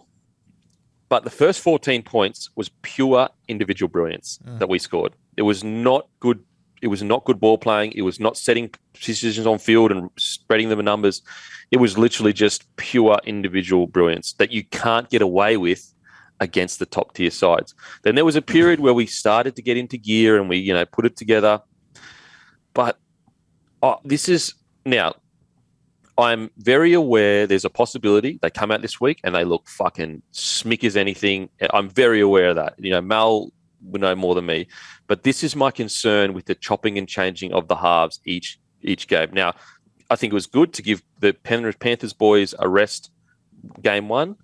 but the first 14 points was pure individual brilliance that we scored. It was not good. It was not good ball playing. It was not setting decisions on field and spreading them in numbers. It was literally just pure individual brilliance that you can't get away with against the top tier sides. Then there was a period where we started to get into gear and we, put it together. But this is now, I'm very aware there's a possibility they come out this week and they look fucking smick as anything. I'm very aware of that. Mal would know more than me. But this is my concern with the chopping and changing of the halves each game. Now, I think it was good to give the Panthers boys a rest game 1.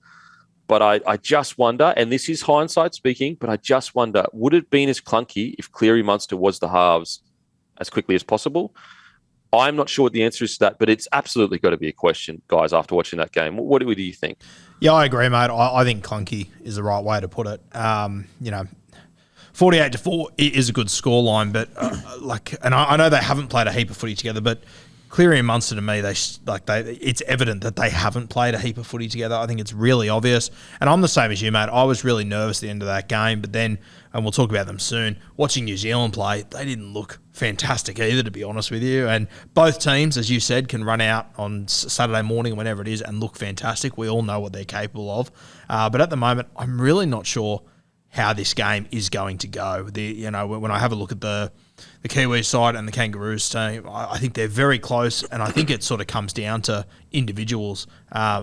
But I just wonder, and this is hindsight speaking, but I just wonder, would it have been as clunky if Cleary Munster was the halves as quickly as possible? I'm not sure what the answer is to that, but it's absolutely got to be a question, guys, after watching that game. What do you think? Yeah, I agree, mate. I think clunky is the right way to put it. 48-4 is a good scoreline, but and I know they haven't played a heap of footy together, but Cleary and Munster, to me, it's evident that they haven't played a heap of footy together. I think it's really obvious. And I'm the same as you, mate. I was really nervous at the end of that game, but then, and we'll talk about them soon, watching New Zealand play, they didn't look fantastic either, to be honest with you. And both teams, as you said, can run out on Saturday morning or whenever it is and look fantastic. We all know what they're capable of. But at the moment, I'm really not sure how this game is going to go. When I have a look at the Kiwis side and the Kangaroos team, I think they're very close, and I think it sort of comes down to individuals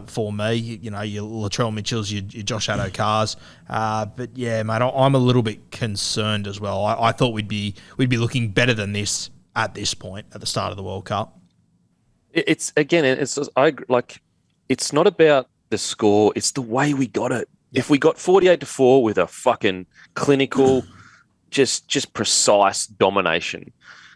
for me. Your Latrell Mitchells, your Josh Addo-Carrs. But yeah, mate, I'm a little bit concerned as well. I thought we'd be looking better than this at this point at the start of the World Cup. It's not about the score; it's the way we got it. Yeah. If we got 48-4 with a fucking clinical, just precise domination,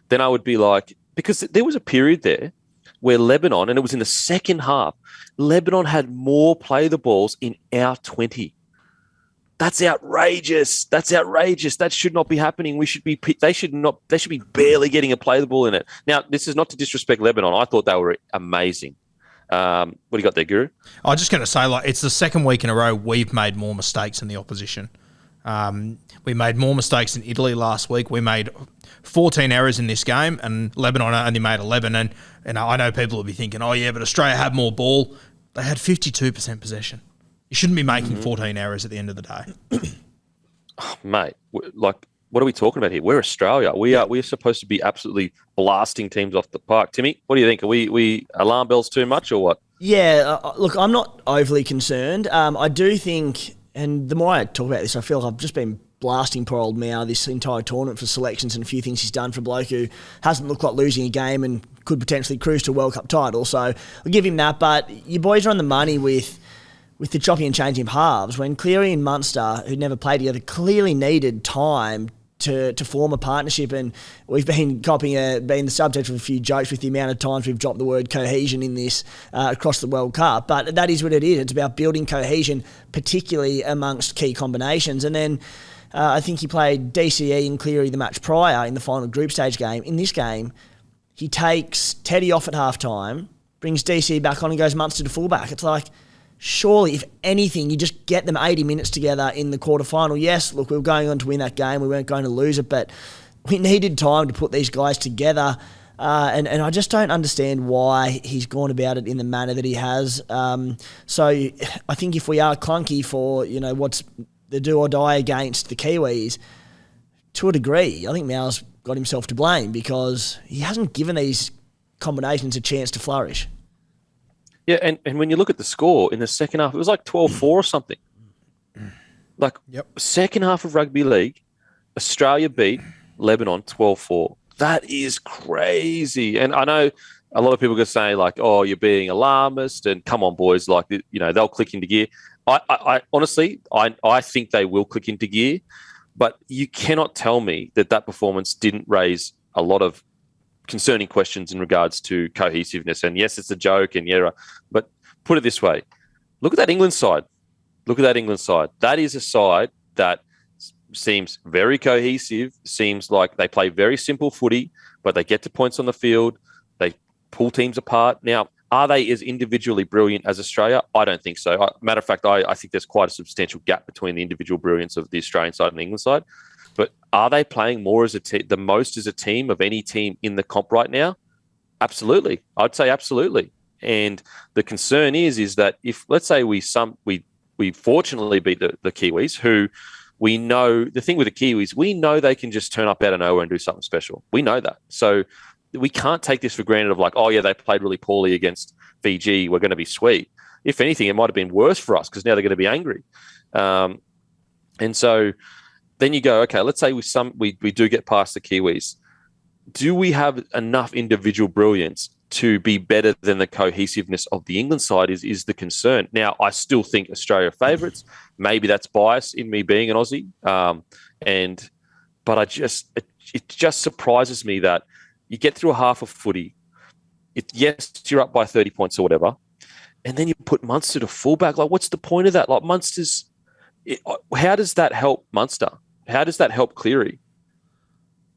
then I would be like, because there was a period there where Lebanon, and it was in the second half, Lebanon had more play the balls in our 20. That's outrageous. That should not be happening. They should be barely getting a play the ball in it. Now, this is not to disrespect Lebanon. I thought they were amazing. What do you got there, Guru? I was just going to say, it's the second week in a row we've made more mistakes than the opposition. We made more mistakes than Italy last week. We made 14 errors in this game, and Lebanon only made 11. And I know people will be thinking, oh, yeah, but Australia had more ball. They had 52% possession. You shouldn't be making 14 errors at the end of the day. Oh, mate, what are we talking about here? We're Australia. We're supposed to be absolutely blasting teams off the park. Timmy, what do you think? Are we alarm bells too much or what? Yeah, look, I'm not overly concerned. I do think, and the more I talk about this, I feel like I've just been blasting poor old Mao this entire tournament for selections and a few things he's done for a bloke who hasn't looked like losing a game and could potentially cruise to a World Cup title. So I'll give him that. But your boys are on the money with the chopping and changing halves when Cleary and Munster, who'd never played together, clearly needed time to form a partnership, and we've been been the subject of a few jokes with the amount of times we've dropped the word cohesion in this across the World Cup. But that is what it is. It's about building cohesion, particularly amongst key combinations. And then I think he played DCE and Cleary the match prior in the final group stage game. In this game, he takes Teddy off at halftime, brings DCE back on and goes Munster to fullback. It's like, surely, if anything, you just get them 80 minutes together in the quarterfinal. Yes, look, we were going on to win that game. We weren't going to lose it, but we needed time to put these guys together. And I just don't understand why he's gone about it in the manner that he has. So I think if we are clunky for, what's the do or die against the Kiwis, to a degree, I think Mau's got himself to blame because he hasn't given these combinations a chance to flourish. Yeah, and when you look at the score in the second half, it was like 12-4 or something. Like, second half of rugby league, Australia beat Lebanon 12-4. That is crazy. And I know a lot of people are going to say, like, oh, you're being alarmist, and come on, boys, like, they'll click into gear. I honestly, I think they will click into gear, but you cannot tell me that performance didn't raise a lot of concerning questions in regards to cohesiveness. And yes, it's a joke, and but put it this way: look at that England side. That is a side that seems very cohesive. Seems like they play very simple footy, but they get to points on the field. They pull teams apart. Now, are they as individually brilliant as Australia? I don't think so. Matter of fact, I think there's quite a substantial gap between the individual brilliance of the Australian side and the England side. But are they playing more as the most as a team of any team in the comp right now? Absolutely. I'd say absolutely. And the concern is that if, let's say we fortunately beat the Kiwis, who we know, the thing with the Kiwis, we know they can just turn up out of nowhere and do something special. We know that. So we can't take this for granted of like, oh yeah, they played really poorly against Fiji, we're going to be sweet. If anything, it might have been worse for us because now they're going to be angry. And so then you go, okay, let's say we do get past the Kiwis. Do we have enough individual brilliance to be better than the cohesiveness of the England side is the concern. Now, I still think Australia are favourites. Maybe that's bias in me being an Aussie. But it just surprises me that you get through a half of footy. Yes, you're up by 30 points or whatever, and then you put Munster to fullback. Like, what's the point of that? Like, how does that help Munster? How does that help Cleary?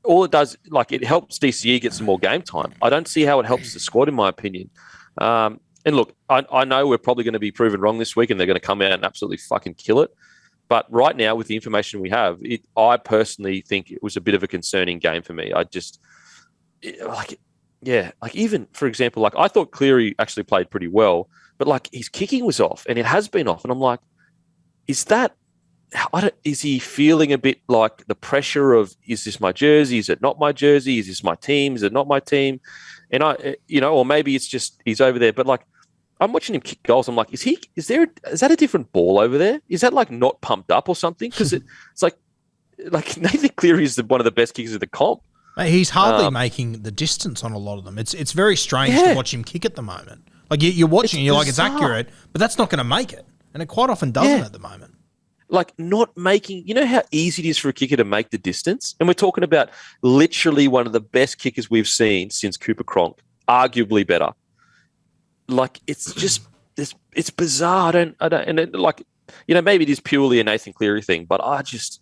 All it does, like, it helps DCE get some more game time. I don't see how it helps the squad, in my opinion. And look, I know we're probably going to be proven wrong this week and they're going to come out and absolutely fucking kill it. But right now, with the information we have, I personally think it was a bit of a concerning game for me. Even, for example, like, I thought Cleary actually played pretty well, but like, his kicking was off and it has been off. And I'm like, is he feeling a bit like the pressure of, is this my jersey? Is it not my jersey? Is this my team? Is it not my team? And or maybe it's just, he's over there, but like, I'm watching him kick goals. I'm like, is that a different ball over there? Is that like not pumped up or something? Because it's like Nathan Cleary is one of the best kickers of the comp. Mate, he's hardly making the distance on a lot of them. It's very strange to watch him kick at the moment. Like, you're watching and you're like, it's accurate, but that's not going to make it. And it quite often doesn't at the moment. Like, not making, you know how easy it is for a kicker to make the distance? And we're talking about literally one of the best kickers we've seen since Cooper Cronk, arguably better. Like, it's just, it's bizarre. Maybe it is purely a Nathan Cleary thing, but I just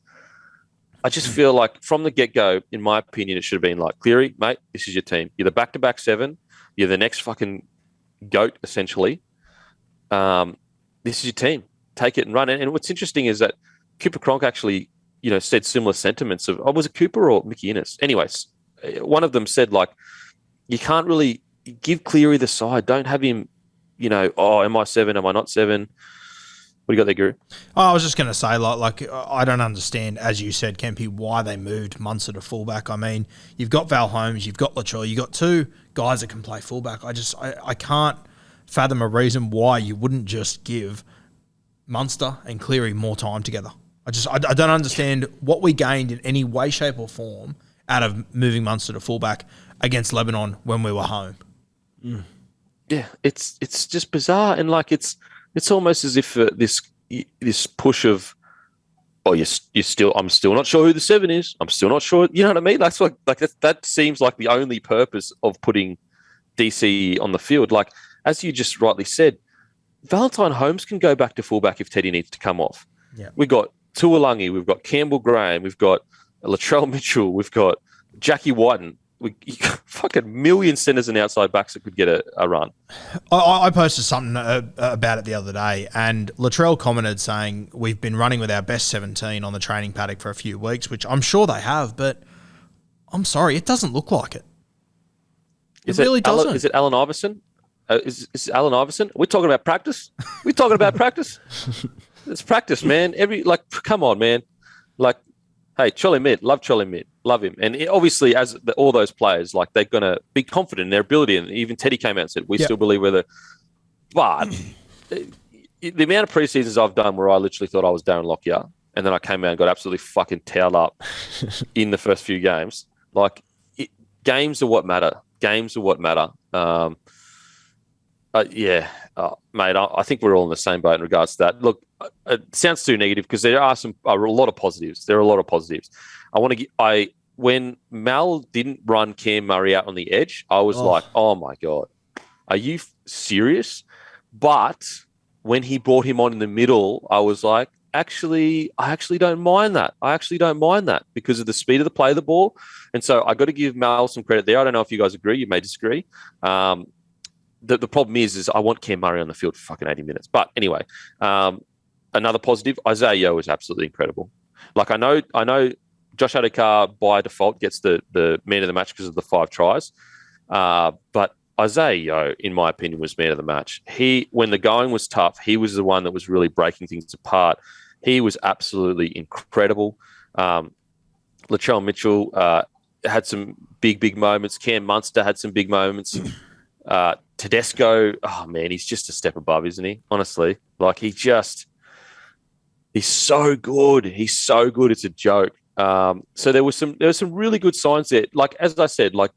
feel like from the get-go, in my opinion, it should have been like, Cleary, mate, this is your team. You're the back-to-back 7. You're the next fucking GOAT, essentially. This is your team. Take it and run it. And what's interesting is that Cooper Cronk actually, said similar sentiments of, was it Cooper or Mickey Innes? Anyways, one of them said, like, you can't really give Cleary the side. Don't have him, am I 7? Am I not 7? What do you got there, Guru? I was just going to say, like, I don't understand, as you said, Kempy, why they moved Munster to fullback. I mean, you've got Val Holmes, you've got Latrell, you've got 2 guys that can play fullback. I can't fathom a reason why you wouldn't just give Munster and Cleary more time together. I don't understand what we gained in any way, shape or form out of moving Munster to fullback against Lebanon when we were home. Mm. Yeah, it's just bizarre. And like, it's almost as if this push of oh, I'm still not sure who the 7 is. I'm still not sure. You know what I mean? That's that seems like the only purpose of putting DC on the field. Like, as you just rightly said, Valentine Holmes can go back to fullback if Teddy needs to come off. Yeah. We've got Tuolangi, we've got Campbell Graham, we've got Latrell Mitchell, we've got Jackie Whiten. Fucking million centres and outside backs that could get a run. I posted something about it the other day, and Latrell commented saying, we've been running with our best 17 on the training paddock for a few weeks, which I'm sure they have, but I'm sorry, it doesn't look like it. It really doesn't. Is it Allen Iverson? Is Allen Iverson? We're talking about practice. We're talking about practice. It's practice, man. Come on, man. Like, hey, Charlie Midd, love Charlie Midd, love him. And obviously, as all those players, like, they're going to be confident in their ability. And even Teddy came out and said, we still believe But the amount of preseasons I've done where I literally thought I was Darren Lockyer, and then I came out and got absolutely fucking towed up in the first few games. Like, games are what matter. Games are what matter. Mate, I think we're all in the same boat in regards to that. Look, it sounds too negative because there are a lot of positives. There are a lot of positives. When Mal didn't run Cam Murray out on the edge, I was like, oh my God, are you serious? But when he brought him on in the middle, I was like, I actually don't mind that. I actually don't mind that because of the speed of the play of the ball. And so I got to give Mal some credit there. I don't know if you guys agree. You may disagree. The problem is I want Cam Murray on the field for fucking 80 minutes. But anyway, another positive, Isaiah Yeo is absolutely incredible. Like, I know Josh Adokar by default gets the man of the match because of the 5 tries. But Isaiah Yeo, in my opinion, was man of the match. When the going was tough, he was the one that was really breaking things apart. He was absolutely incredible. Latrell Mitchell had some big moments. Cam Munster had some big moments. Tedesco, oh man, he's just a step above, isn't he? Honestly, like he's so good. He's so good. It's a joke. So there was some really good signs there. Like, as I said, like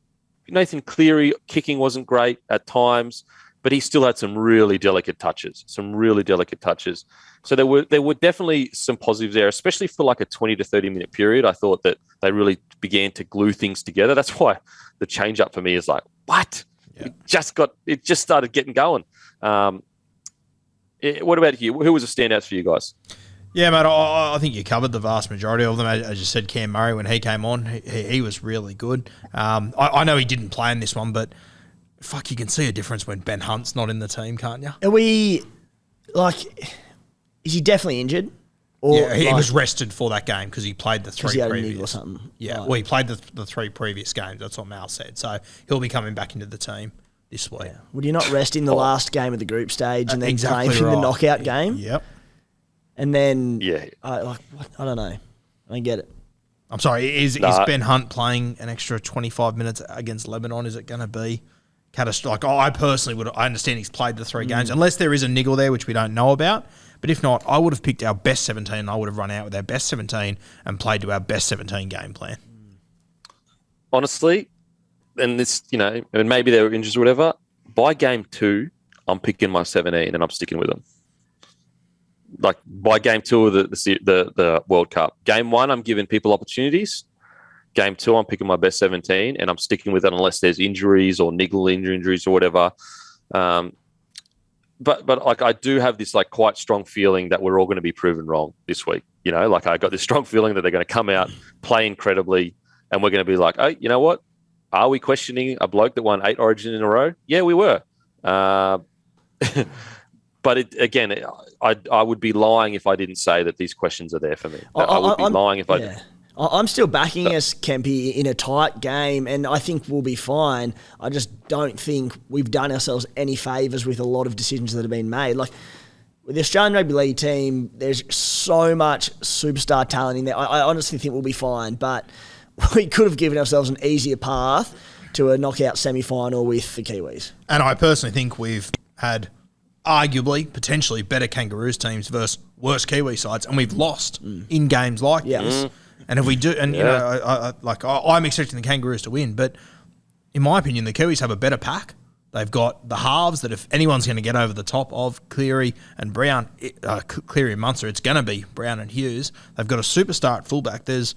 Nathan Cleary kicking wasn't great at times, but he still had some really delicate touches. So there were definitely some positives there, especially for like a 20 to 30 minute period. I thought that they really began to glue things together. That's why the change up for me is like, what? Yeah. It just started getting going. What about you? Who was the standouts for you guys? Yeah, mate, I think you covered the vast majority of them. As you said, Cam Murray, when he came on, he was really good. I know he didn't play in this one, but fuck, you can see a difference when Ben Hunt's not in the team, can't you? Are we, like, is he definitely injured? Or yeah, he was rested for that game because he played the 3 he had previous. A knee or something. Yeah, right. Well, he played the 3 previous games. That's what Mal said. So he'll be coming back into the team this week. Yeah. Would you not rest in the last game of the group stage and then play him in the knockout game? Yep. And then, I don't know. I don't get it. I'm sorry. Is Ben Hunt playing an extra 25 minutes against Lebanon? Is it going to be catastrophic? Like, I personally I understand he's played the 3 games, unless there is a niggle there, which we don't know about. But if not, I would have picked our best 17. I would have run out with our best 17 and played to our best 17 game plan. Honestly, and this, and maybe they were injured or whatever, by game 2, I'm picking my 17 and I'm sticking with them. Like, by game 2 of the World Cup. Game 1, I'm giving people opportunities. Game 2, I'm picking my best 17 and I'm sticking with it unless there's injuries or niggle injuries or whatever. But like, I do have this like quite strong feeling that we're all going to be proven wrong this week. Like, I got this strong feeling that they're going to come out, play incredibly, and we're going to be like, oh, you know what? Are we questioning a bloke that won 8 Origin in a row? Yeah, we were. But I would be lying if I didn't say that these questions are there for me. I would be lying if I didn't. I'm still backing us, Kempy, in a tight game, and I think we'll be fine. I just don't think we've done ourselves any favours with a lot of decisions that have been made. Like, with the Australian Rugby League team, there's so much superstar talent in there. I honestly think we'll be fine, but we could have given ourselves an easier path to a knockout semi-final with the Kiwis. And I personally think we've had arguably, potentially better Kangaroos teams versus worse Kiwi sides, and we've lost in games like this. And if we do, and I'm expecting the Kangaroos to win, but in my opinion, the Kiwis have a better pack. They've got the halves that if anyone's going to get over the top of Cleary and Brown, Cleary and Munster, it's going to be Brown and Hughes. They've got a superstar at fullback. There's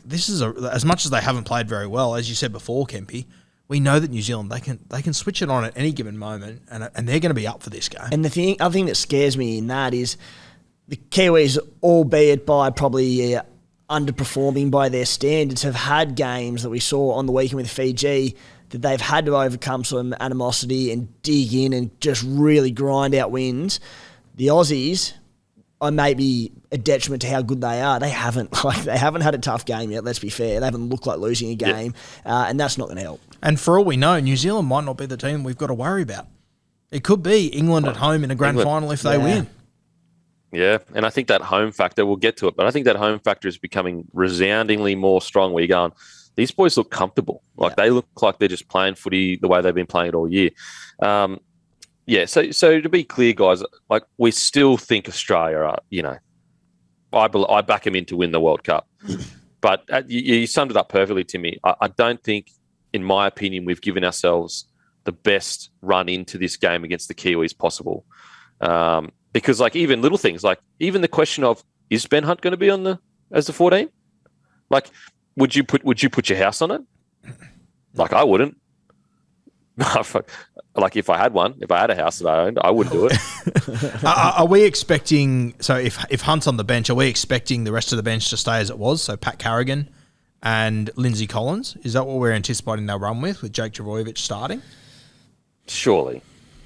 this is as much as they haven't played very well, as you said before, Kempy. We know that New Zealand they can switch it on at any given moment, and they're going to be up for this game. And the other thing that scares me in that is the Kiwis, albeit by probably underperforming by their standards, have had games that we saw on the weekend with Fiji that they've had to overcome some animosity and dig in and just really grind out wins. The Aussies, I may be a detriment to how good they are. They haven't had a tough game yet, let's be fair. They haven't looked like losing a game, and that's not going to help. And for all we know, New Zealand might not be the team we've got to worry about. It could be England at home in a grand final if they win. Yeah, and I think that home factor, we'll get to it, but I think that home factor is becoming resoundingly more strong where you're going, these boys look comfortable. They look like they're just playing footy the way they've been playing it all year. So to be clear, guys, like we still think Australia are, I back them in to win the World Cup. But you summed it up perfectly, Timmy. I don't think, in my opinion, we've given ourselves the best run into this game against the Kiwis possible. Because like even little things, like even the question of, is Ben Hunt going to be as the 14? Like, would you put your house on it? Like I wouldn't. Like if I had a house that I owned, I wouldn't do it. Are we expecting, so if Hunt's on the bench, are we expecting the rest of the bench to stay as it was? So Pat Carrigan and Lindsay Collins, is that what we're anticipating they'll run with Jake Trbojevic starting? Surely.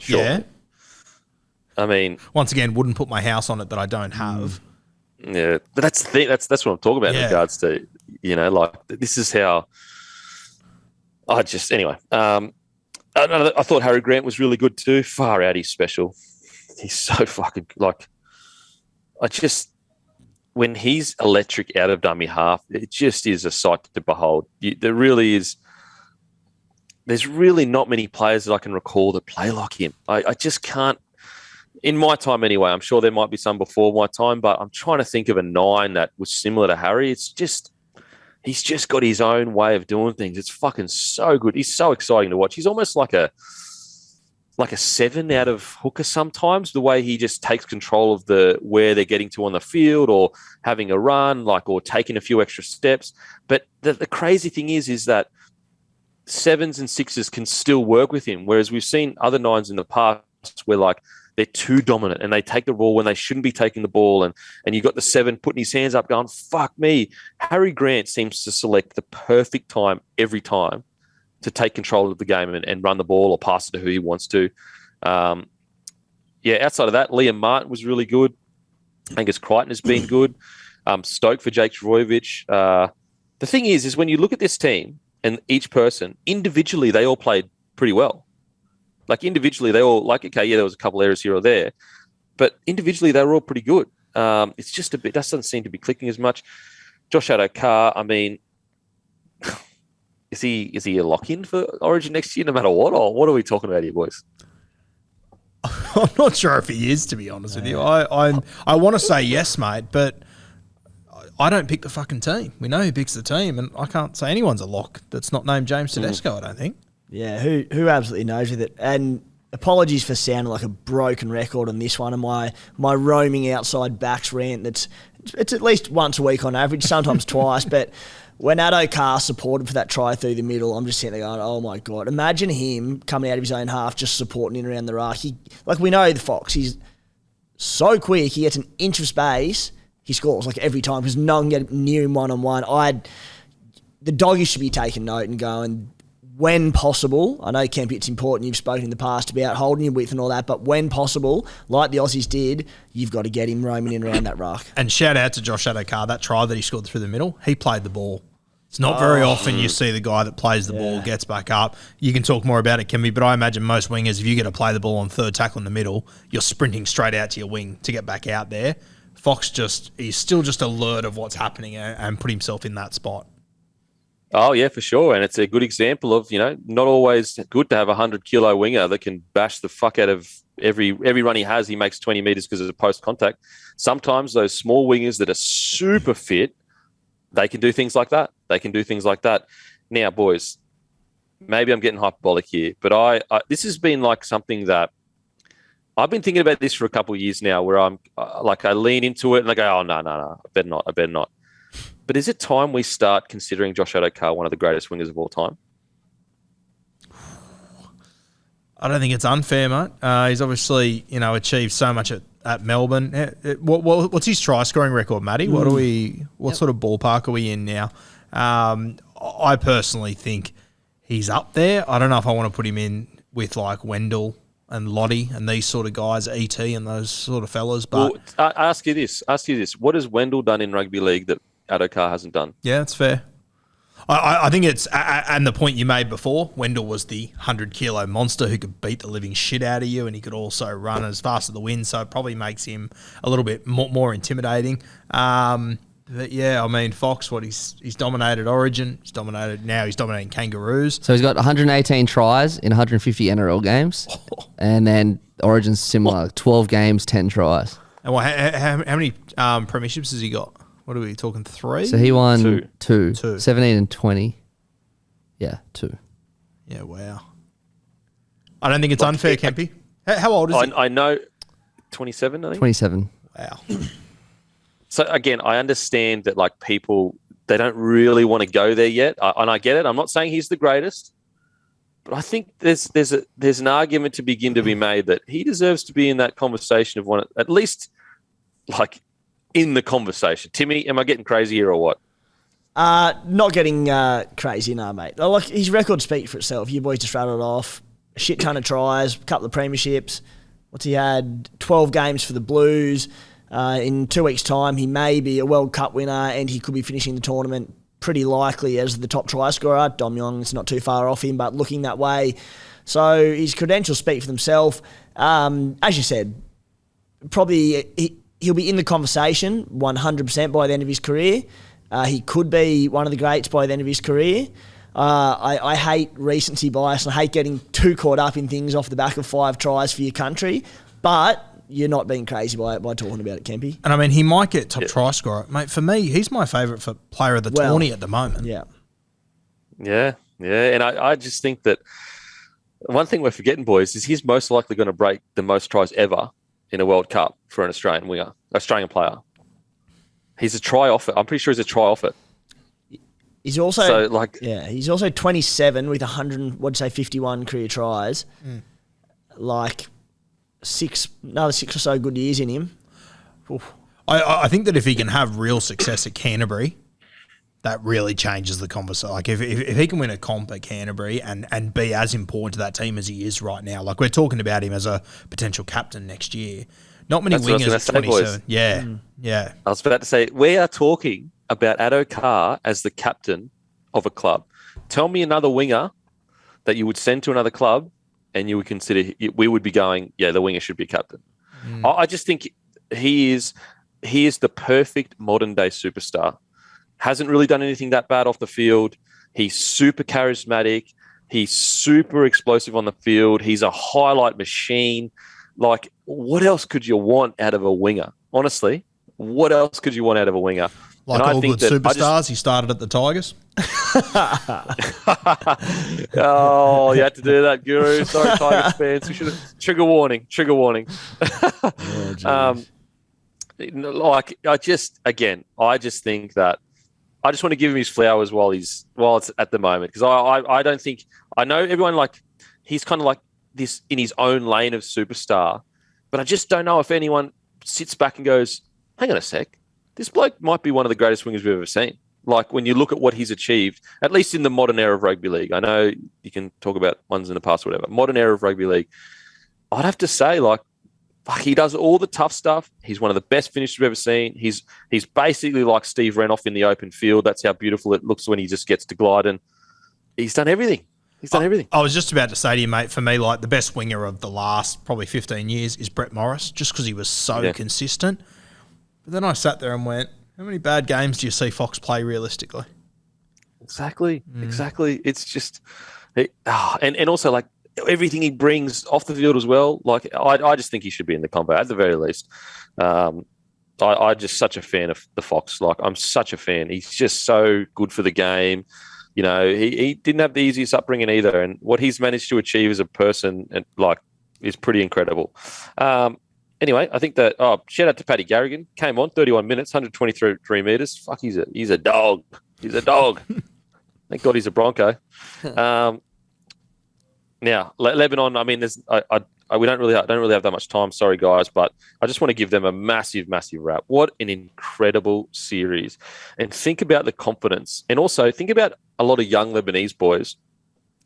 Yeah. I mean, once again, wouldn't put my house on it that I don't have. Yeah, but that's the thing. That's what I'm talking about in regards to, like this is how. Anyway. I thought Harry Grant was really good too. Far out, he's special. He's so fucking when he's electric out of dummy half, it just is a sight to behold. There really is. There's really not many players that I can recall that play like him. I just can't. In my time anyway, I'm sure there might be some before my time, but I'm trying to think of a 9 that was similar to Harry. It's just, he's just got his own way of doing things. It's fucking so good. He's so exciting to watch. He's almost like a 7 out of hooker sometimes, the way he just takes control of where they're getting to on the field or having a run, or taking a few extra steps. But the crazy thing is that 7s and 6s can still work with him, whereas we've seen other 9s in the past where they're too dominant and they take the ball when they shouldn't be taking the ball. And you got the 7 putting his hands up going, fuck me. Harry Grant seems to select the perfect time every time to take control of the game and run the ball or pass it to who he wants to. Outside of that, Liam Martin was really good. Angus Crichton has been good. Stoked for Jake Trbojevic. The thing is when you look at this team and each person, individually, they all played pretty well. Individually, they all there was a couple errors here or there, but individually they were all pretty good. It's just a bit, that doesn't seem to be clicking as much. Josh Addo-Carr, I mean, is he a lock-in for Origin next year no matter what, or what are we talking about here, boys? I'm not sure if he is, to be honest with you. I want to say yes, mate, but I don't pick the fucking team. We know who picks the team, and I can't say anyone's a lock that's not named James Tedesco, I don't think. Yeah, who absolutely knows with it. And apologies for sounding like a broken record on this one and my roaming outside backs rant. It's at least once a week on average, sometimes twice. But when Addo-Carr supported for that try through the middle, I'm just sitting there going, oh my God. Imagine him coming out of his own half just supporting in around the ruck. We know the Fox, he's so quick, he gets an inch of space, he scores every time because no one can get near him one-on-one. The doggies should be taking note and going, when possible, I know, Kemp, it's important, you've spoken in the past about holding your width and all that, but when possible, like the Aussies did, you've got to get him roaming in around that ruck. And shout out to Josh Addo-Carr, that try that he scored through the middle, he played the ball. It's not very often you see the guy that plays the ball, gets back up. You can talk more about it, Kemby, but I imagine most wingers, if you get to play the ball on third tackle in the middle, you're sprinting straight out to your wing to get back out there. Fox he's still just alert of what's happening and put himself in that spot. Oh, yeah, for sure. And it's a good example of, not always good to have a 100-kilo winger that can bash the fuck out of every run he has. He makes 20 metres because of the post-contact. Sometimes those small wingers that are super fit, they can do things like that. Now, boys, maybe I'm getting hyperbolic here, but I this has been like something that I've been thinking about this for a couple of years now, where I'm I lean into it and I go, oh, no, I better not. But is it time we start considering Josh Adokar one of the greatest wingers of all time? I don't think it's unfair, mate. He's obviously, achieved so much at Melbourne. What's his try scoring record, Matty? What sort of ballpark are we in now? I personally think he's up there. I don't know if I want to put him in with like Wendell and Lottie and these sort of guys, ET and those sort of fellas. But well, I ask you this. What has Wendell done in rugby league that Adokar hasn't done? Yeah, that's fair. I think it's, and the point you made before, Wendell was the 100-kilo monster who could beat the living shit out of you, and he could also run as fast as the wind, so it probably makes him a little bit more intimidating. But yeah, I mean, Fox, he's dominated Origin, he's dominating Kangaroos. So he's got 118 tries in 150 NRL games, and then Origin's similar, 12 games, 10 tries. And how many premierships has he got? What are we talking, 3? So he won two. 17 and 20. Yeah, 2. Yeah, wow. I don't think it's unfair, Kempy. How old is he? I know, 27, I think. 27. Wow. So again, I understand that like people, they don't really want to go there yet, and I get it. I'm not saying he's the greatest, but I think there's an argument to begin to be made that he deserves to be in that conversation of one, at least like in the conversation. Timmy, am I getting crazy here or what? Not getting crazy, no, mate. Like, his record speaks for itself. You boys just rattled off a shit ton of tries, a couple of premierships. What's he had? 12 games for the Blues. In 2 weeks' time, he may be a World Cup winner, and he could be finishing the tournament pretty likely as the top try scorer. Dom Yong's not too far off him, but looking that way. So his credentials speak for themselves. As you said, probably he'll be in the conversation 100% by the end of his career. He could be one of the greats by the end of his career. I hate recency bias, and I hate getting too caught up in things off the back of 5 tries for your country, but you're not being crazy by talking about it, Kempy. And I mean, he might get top try scorer. Mate, for me, he's my favourite for player of the tourney at the moment. Yeah. Yeah. And I just think that one thing we're forgetting, boys, is he's most likely going to break the most tries ever in a World Cup for an Australian player. He's a try off it. I'm pretty sure he's a try off it. He's also he's also 27 with 51 career tries. Like another 6 or so good years in him. I think that if he can have real success at Canterbury, that really changes the conversation. Like if he can win a comp at Canterbury and be as important to that team as he is right now, like we're talking about him as a potential captain next year. Not many wingers at 27. Yeah. I was about to say, we are talking about Adokar as the captain of a club. Tell me another winger that you would send to another club and you would consider, we would be going, yeah, the winger should be captain. I just think he is the perfect modern day superstar. Hasn't really done anything that bad off the field. He's super charismatic. He's super explosive on the field. He's a highlight machine. Like, what else could you want out of a winger? Honestly, what else could you want out of a winger? Like all good superstars, he started at the Tigers. Oh, you had to do that, Guru. Sorry, Tigers fans. We should have, trigger warning. I just think that I just want to give him his flowers while it's at the moment, because I don't think, I know everyone, like, he's kind of like this in his own lane of superstar, but I just don't know if anyone sits back and goes, hang on a sec, this bloke might be one of the greatest wingers we've ever seen. Like, when you look at what he's achieved, at least in the modern era of rugby league, I know you can talk about ones in the past or whatever, modern era of rugby league, I'd have to say, like, he does all the tough stuff. He's one of the best finishers we've ever seen. He's basically like Steve Renouf in the open field. That's how beautiful it looks when he just gets to glide, and he's done everything. I was just about to say to you, mate, for me, like, the best winger of the last probably 15 years is Brett Morris, just because he was so consistent. But then I sat there and went, how many bad games do you see Fox play realistically? Exactly. It's just, and also, like, everything he brings off the field as well. Like, I just think he should be in the combo at the very least. I'm just such a fan of the Fox. Like, I'm such a fan. He's just so good for the game. You know, he didn't have the easiest upbringing either, and what he's managed to achieve as a person, and is pretty incredible. Anyway, I think that shout out to Paddy Garrigan, came on 31 minutes, 123 meters. Fuck, he's a dog. He's a dog. Thank God he's a Bronco. Now Lebanon. I mean, I don't really have that much time. Sorry, guys, but I just want to give them a massive, massive wrap. What an incredible series! And think about the confidence, and also think about a lot of young Lebanese boys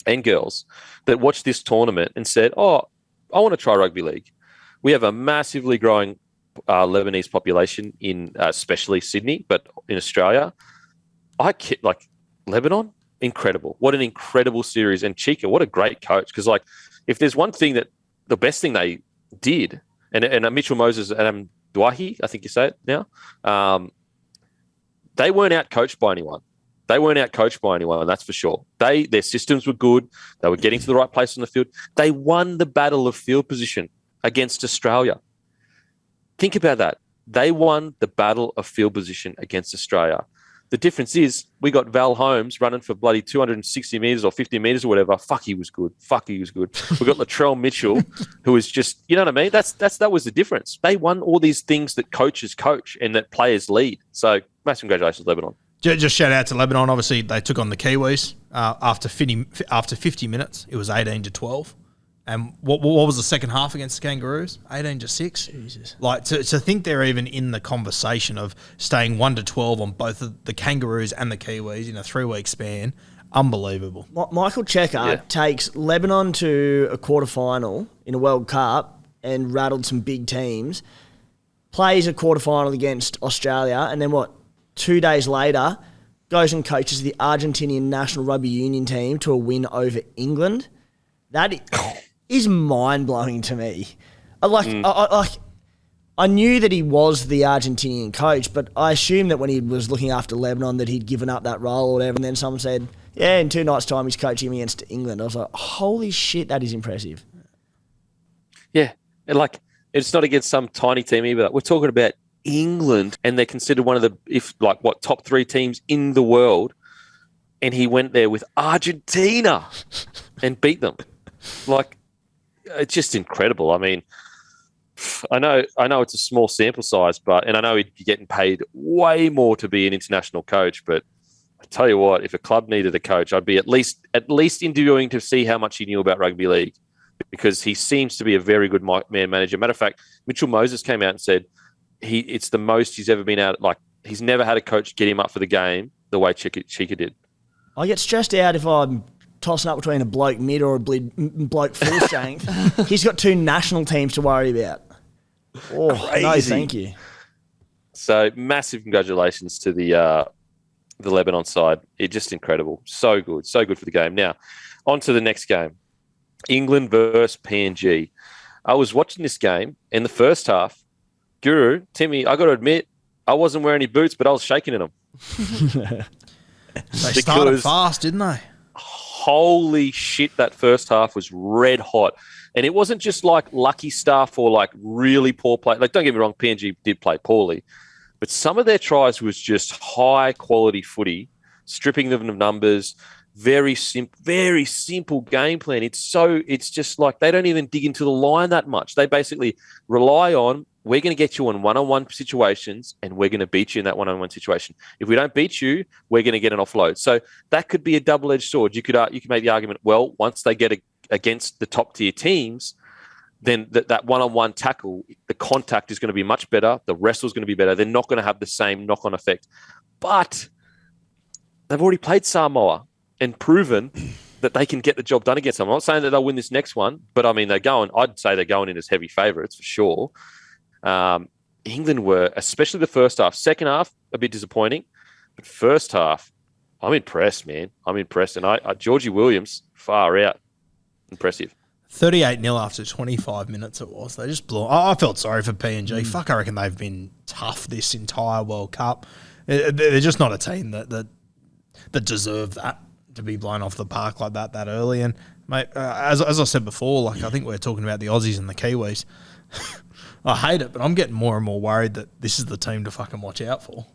and girls that watched this tournament and said, "Oh, I want to try rugby league." We have a massively growing Lebanese population in, especially Sydney, but in Australia, Lebanon, incredible. What an incredible series. And Chica, what a great coach. Because, if there's one thing the best thing they did, and Mitchell Moses and Dwahi, I think you say it now, they weren't out-coached by anyone. That's for sure. Their systems were good. They were getting to the right place on the field. They won the battle of field position against Australia. Think about that. They won the battle of field position against Australia. The difference is we got Val Holmes running for bloody 260 metres or 50 metres or whatever. Fuck, he was good. We got Latrell Mitchell, who was just, you know what I mean? That was the difference. They won all these things that coaches coach and that players lead. So massive congratulations, Lebanon. Just shout out to Lebanon. Obviously, they took on the Kiwis after 50 minutes. It was 18-12. And what was the second half against the Kangaroos? 18-6. Jesus. To think they're even in the conversation of staying 1-12 on both the Kangaroos and the Kiwis in a 3-week span, unbelievable. Michael Checker takes Lebanon to a quarterfinal in a World Cup and rattled some big teams, plays a quarterfinal against Australia, and then 2 days later, goes and coaches the Argentinian national rugby union team to a win over England. That is mind-blowing to me. I knew that he was the Argentinian coach, but I assumed that when he was looking after Lebanon that he'd given up that role or whatever, and then someone said, yeah, in 2 nights' time he's coaching against England. I was like, holy shit, that is impressive. Yeah, and it's not against some tiny team either. We're talking about England, and they're considered one of the top 3 teams in the world, and he went there with Argentina and beat them. It's just incredible. I mean, I know it's a small sample size, and I know he'd be getting paid way more to be an international coach, but I tell you what, if a club needed a coach, I'd be at least interviewing to see how much he knew about rugby league, because he seems to be a very good man manager. Matter of fact, Mitchell Moses came out and said it's the most he's ever been out. He's never had a coach get him up for the game the way Chica did. I get stressed out if I'm tossing up between a bloke mid or a bloke full strength. He's got 2 national teams to worry about. Oh, crazy. No, thank you. So massive congratulations to the Lebanon side. It's just incredible. So good for the game. Now, on to the next game. England versus PNG. I was watching this game in the first half. Guru, Timmy, I got to admit, I wasn't wearing any boots, but I was shaking in them. They started fast, didn't they? Holy shit, that first half was red hot. And it wasn't just lucky stuff or really poor play. Don't get me wrong, PNG did play poorly. But some of their tries was just high quality footy, stripping them of numbers, very simple game plan. It's just they don't even dig into the line that much. They basically rely on, we're going to get you in one-on-one situations and we're going to beat you in that one-on-one situation. If we don't beat you, we're going to get an offload. So that could be a double-edged sword. You could make the argument, well, once they get against the top-tier teams, then that one-on-one tackle, the contact is going to be much better. The wrestle is going to be better. They're not going to have the same knock-on effect. But they've already played Samoa and proven that they can get the job done against them. I'm not saying that they'll win this next one, but I mean, I'd say they're going in as heavy favourites for sure. England were, especially the first half. Second half, a bit disappointing. But first half, I'm impressed, man. I'm impressed. And Georgie Williams, far out. Impressive. 38-0 after 25 minutes it was. They just blew. I felt sorry for PNG. Fuck, I reckon they've been tough this entire World Cup. They're just not a team that deserve that, to be blown off the park like that early. And, mate, as I said before, I think we're talking about the Aussies and the Kiwis. I hate it, but I'm getting more and more worried that this is the team to fucking watch out for.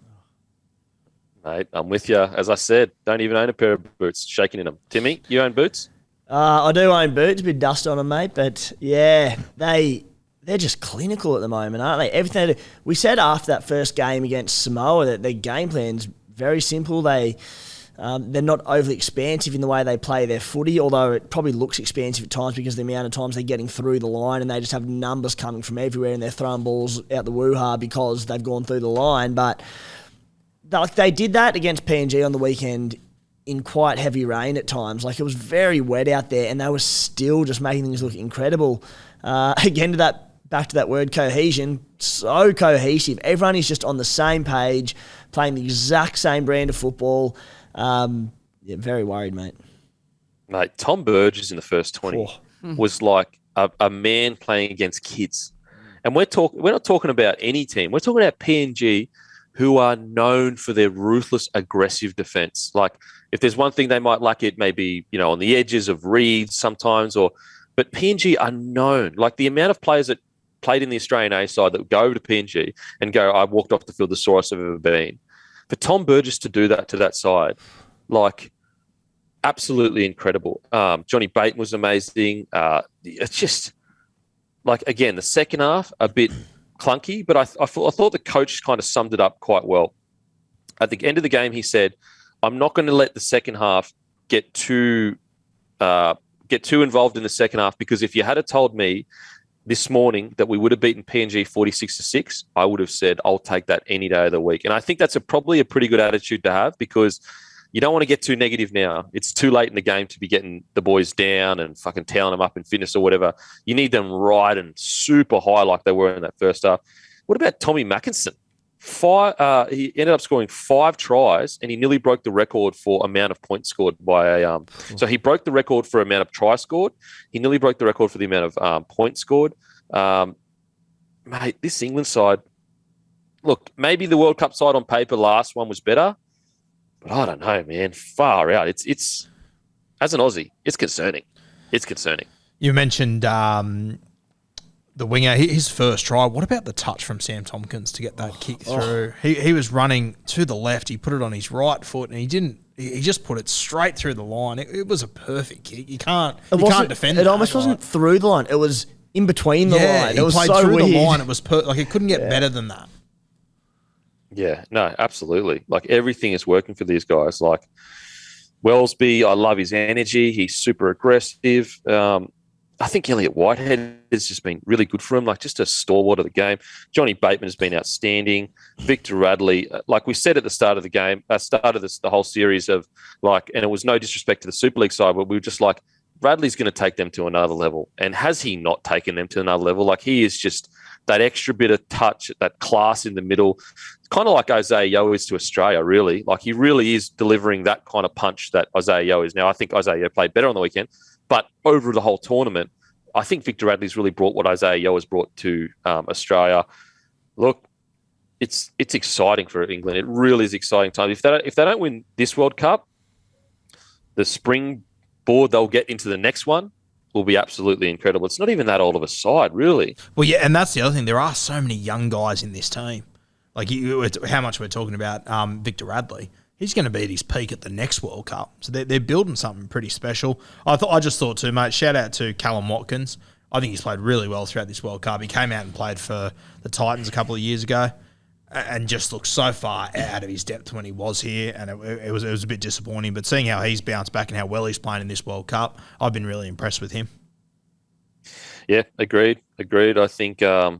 Mate, I'm with you. As I said, don't even own a pair of boots, shaking in them. Timmy, you own boots? I do own boots, a bit of dust on them, mate. But yeah, they're just clinical at the moment, aren't they? Everything they do. We said after that first game against Samoa that their game plan's very simple. They're not overly expansive in the way they play their footy, although it probably looks expansive at times because of the amount of times they're getting through the line and they just have numbers coming from everywhere and they're throwing balls out the woo-ha because they've gone through the line. But they did that against PNG on the weekend in quite heavy rain at times. Like, it was very wet out there and they were still just making things look incredible. Again, back to that word cohesion, so cohesive. Everyone is just on the same page, playing the exact same brand of football. Very worried, mate. Mate, Tom Burgess in the first 20 was like a man playing against kids. And we're not talking about any team. We're talking about PNG, who are known for their ruthless, aggressive defence. Like, if there's one thing they might lack, it may be, on the edges of reads sometimes, but PNG are known. Like, the amount of players that played in the Australian A side that would go over to PNG and go, I walked off the field the sorest I've ever been. For Tom Burgess to do that to that side, like, absolutely incredible. Johnny Bateman was amazing. It's just, like, again, the second half, a bit clunky, but I thought the coach kind of summed it up quite well. At the end of the game, he said, I'm not going to let the second half get too involved in the second half, because if you had told me this morning that we would have beaten PNG 46-6, I would have said, I'll take that any day of the week. And I think that's probably a pretty good attitude to have, because you don't want to get too negative now. It's too late in the game to be getting the boys down and fucking towing them up in fitness or whatever. You need them right and super high like they were in that first half. What about Tommy Mackinson? He ended up scoring 5 tries and he nearly broke the record for amount of points scored by so he broke the record for amount of tries scored. He nearly broke the record for the amount of points scored. Mate, this England side, look, maybe the World Cup side on paper last one was better, but I don't know, man. Far out. It's as an Aussie, it's concerning. It's concerning. You mentioned the winger, his first try. What about the touch from Sam Tompkins to get that kick through? He was running to the left. He put it on his right foot, and he just put it straight through the line. It was a perfect kick. You can't defend it. It almost wasn't through the line. It was in between the line. It was played so through weird. the line. It was it couldn't get better than that. Yeah, no, absolutely. Like, everything is working for these guys. Like, Wellesby, I love his energy. He's super aggressive. I think Elliot Whitehead has just been really good for him, like, just a stalwart of the game. Johnny Bateman has been outstanding. Victor Radley, like we said at the start of the game, the whole series of, like, and it was no disrespect to the Super League side, but we were just like, Radley's going to take them to another level. And has he not taken them to another level? Like, he is just that extra bit of touch, that class in the middle. It's kind of like Isaiah Yeo is to Australia, really. Like, he really is delivering that kind of punch that Isaiah Yeo is. Now, I think Isaiah Yeo played better on the weekend, but over the whole tournament, I think Victor Radley's really brought what Isaiah Yeo has brought to Australia. Look, it's exciting for England. It really is exciting time. If they don't win this World Cup, the springboard they'll get into the next one will be absolutely incredible. It's not even that old of a side, really. Well, yeah, and that's the other thing. There are so many young guys in this team. Like, how much we're talking about Victor Radley. He's going to be at his peak at the next World Cup. So they're building something pretty special. I just thought too, mate, shout out to Callum Watkins. I think he's played really well throughout this World Cup. He came out and played for the Titans a couple of years ago and just looked so far out of his depth when he was here, and it was a bit disappointing. But seeing how he's bounced back and how well he's playing in this World Cup, I've been really impressed with him. Yeah, agreed. I think, I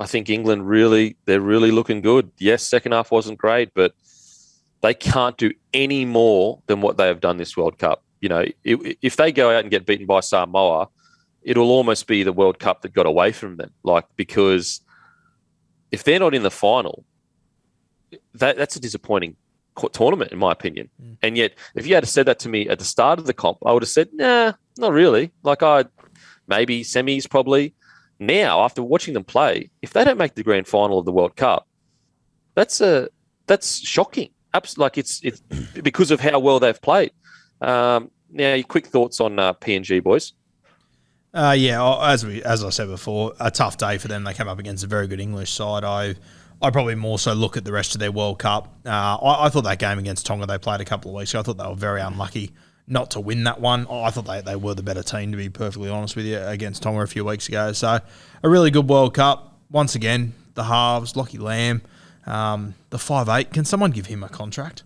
think England they're really looking good. Yes, second half wasn't great, but they can't do any more than what they have done this World Cup. If they go out and get beaten by Samoa, it'll almost be the World Cup that got away from them. Like, because if they're not in the final, that's a disappointing tournament, in my opinion. And yet, if you had said that to me at the start of the comp, I would have said, nah, not really. Like, maybe semis probably. Now, after watching them play, if they don't make the grand final of the World Cup, that's shocking. Like, it's because of how well they've played. Now, your quick thoughts on PNG, boys? As I said before, a tough day for them. They came up against a very good English side. I probably more so look at the rest of their World Cup. I thought that game against Tonga they played a couple of weeks ago, I thought they were very unlucky not to win that one. I thought they were the better team, to be perfectly honest with you, against Tonga a few weeks ago. So a really good World Cup. Once again, the halves, Lockie Lamb, the 5'8". Can someone give him a contract?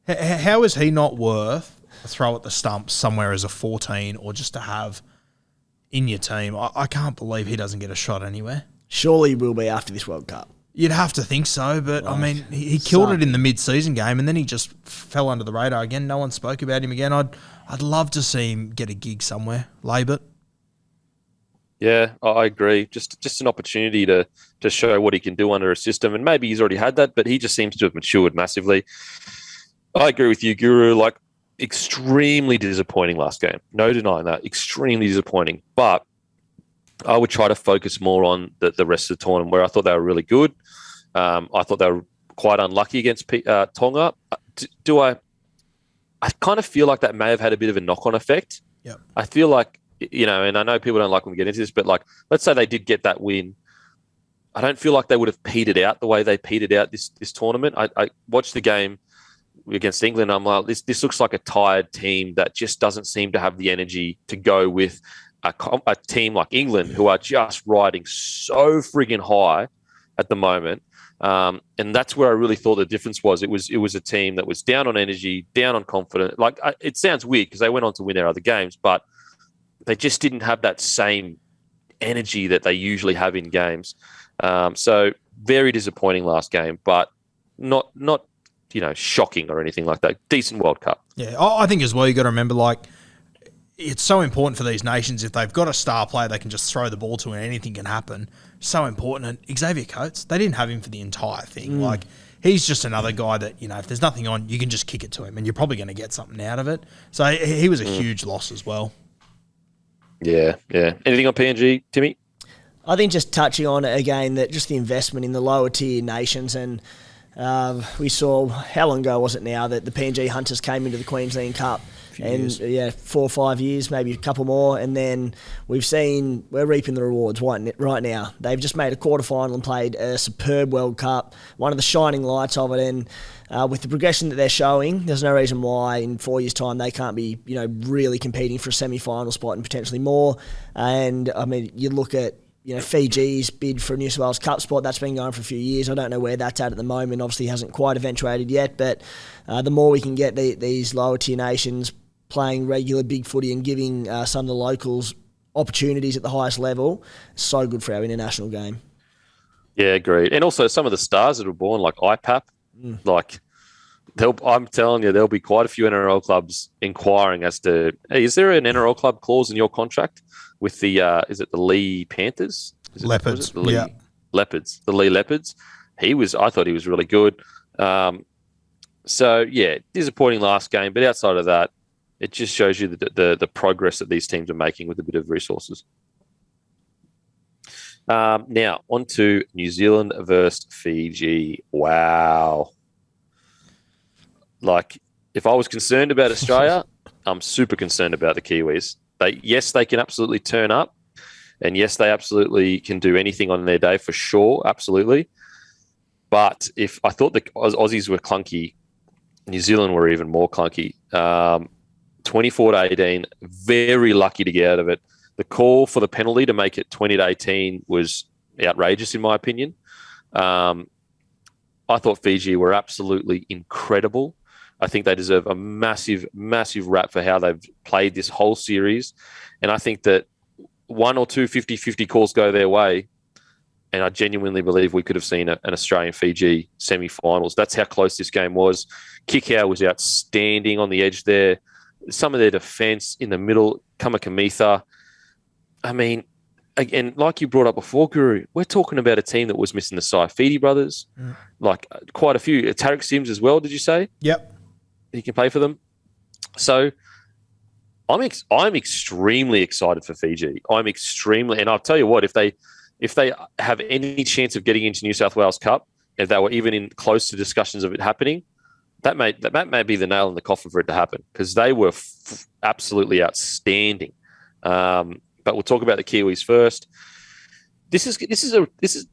How is he not worth a throw at the stumps somewhere as a 14 or just to have in your team? I can't believe he doesn't get a shot anywhere. Surely he will be after this World Cup. You'd have to think so, but I mean, he killed it in the mid-season game, and then he just fell under the radar again. No one spoke about him again. I'd love to see him get a gig somewhere. Labour. Yeah, I agree. Just an opportunity to show what he can do under a system, and maybe he's already had that, but he just seems to have matured massively. I agree with you, Guru. Like, extremely disappointing last game. No denying that. Extremely disappointing, but I would try to focus more on the rest of the tournament where I thought they were really good. I thought they were quite unlucky against Tonga. I kind of feel like that may have had a bit of a knock-on effect. Yep. I feel like, and I know people don't like when we get into this, but like, let's say they did get that win. I don't feel like they would have petered out the way they petered out this tournament. I watched the game against England. I'm like, this looks like a tired team that just doesn't seem to have the energy to go with a team like England, who are just riding so friggin' high at the moment. And that's where I really thought the difference was. It was a team that was down on energy, down on confidence. Like, it sounds weird because they went on to win their other games, but they just didn't have that same energy that they usually have in games. So very disappointing last game, but not shocking or anything like that. Decent World Cup. Yeah, I think as well, you got to remember, like, it's so important for these nations. If they've got a star player they can just throw the ball to and anything can happen, so important. And Xavier Coates, they didn't have him for the entire thing. Like, he's just another guy that, if there's nothing on, you can just kick it to him and you're probably going to get something out of it. So he was a huge loss as well. Yeah. Anything on PNG, Timmy? I think just touching on it again, that just the investment in the lower tier nations, and we saw, how long ago was it now, that the PNG Hunters came into the Queensland Cup. And 4 or 5 years, maybe a couple more, and then we're reaping the rewards right now. They've just made a quarterfinal and played a superb World Cup, one of the shining lights of it. And with the progression that they're showing, there's no reason why in 4 years' time they can't be, really competing for a semi-final spot and potentially more. And I mean, you look at Fiji's bid for a New South Wales Cup spot. That's been going for a few years. I don't know where that's at the moment. Obviously, hasn't quite eventuated yet. But the more we can get these lower tier nations playing regular big footy and giving some of the locals opportunities at the highest level, so good for our international game. Yeah, agreed. And also some of the stars that were born, like IPAP, like I'm telling you, there'll be quite a few NRL clubs inquiring as to, hey, is there an NRL club clause in your contract with the, is it the Lee Panthers? Leopards. The Lee Leopards. The Lee Leopards. I thought he was really good. So, yeah, disappointing last game. But outside of that, it just shows you the progress that these teams are making with a bit of resources. Now, on to New Zealand versus Fiji. Wow. Like, if I was concerned about Australia, I'm super concerned about the Kiwis. They can absolutely turn up, and yes, they absolutely can do anything on their day for sure, absolutely. But if I thought the Aussies were clunky, New Zealand were even more clunky. 24-18, very lucky to get out of it. The call for the penalty to make it 20-18 was outrageous, in my opinion. I thought Fiji were absolutely incredible. I think they deserve a massive, massive rap for how they've played this whole series. And I think that one or two 50-50 calls go their way, and I genuinely believe we could have seen an Australian-Fiji semi-finals. That's how close this game was. Kikau was outstanding on the edge there. Some of their defense in the middle, Kamakamitha. I mean, again, like you brought up before, Guru, we're talking about a team that was missing the Saifidi brothers, like quite a few. Tarek Sims as well, did you say? Yep. He can play for them. So I'm extremely excited for Fiji. And I'll tell you what, if they have any chance of getting into New South Wales Cup, if they were even in close to discussions of it happening, that may be the nail in the coffin for it to happen, because they were absolutely outstanding. But we'll talk about the Kiwis first. This is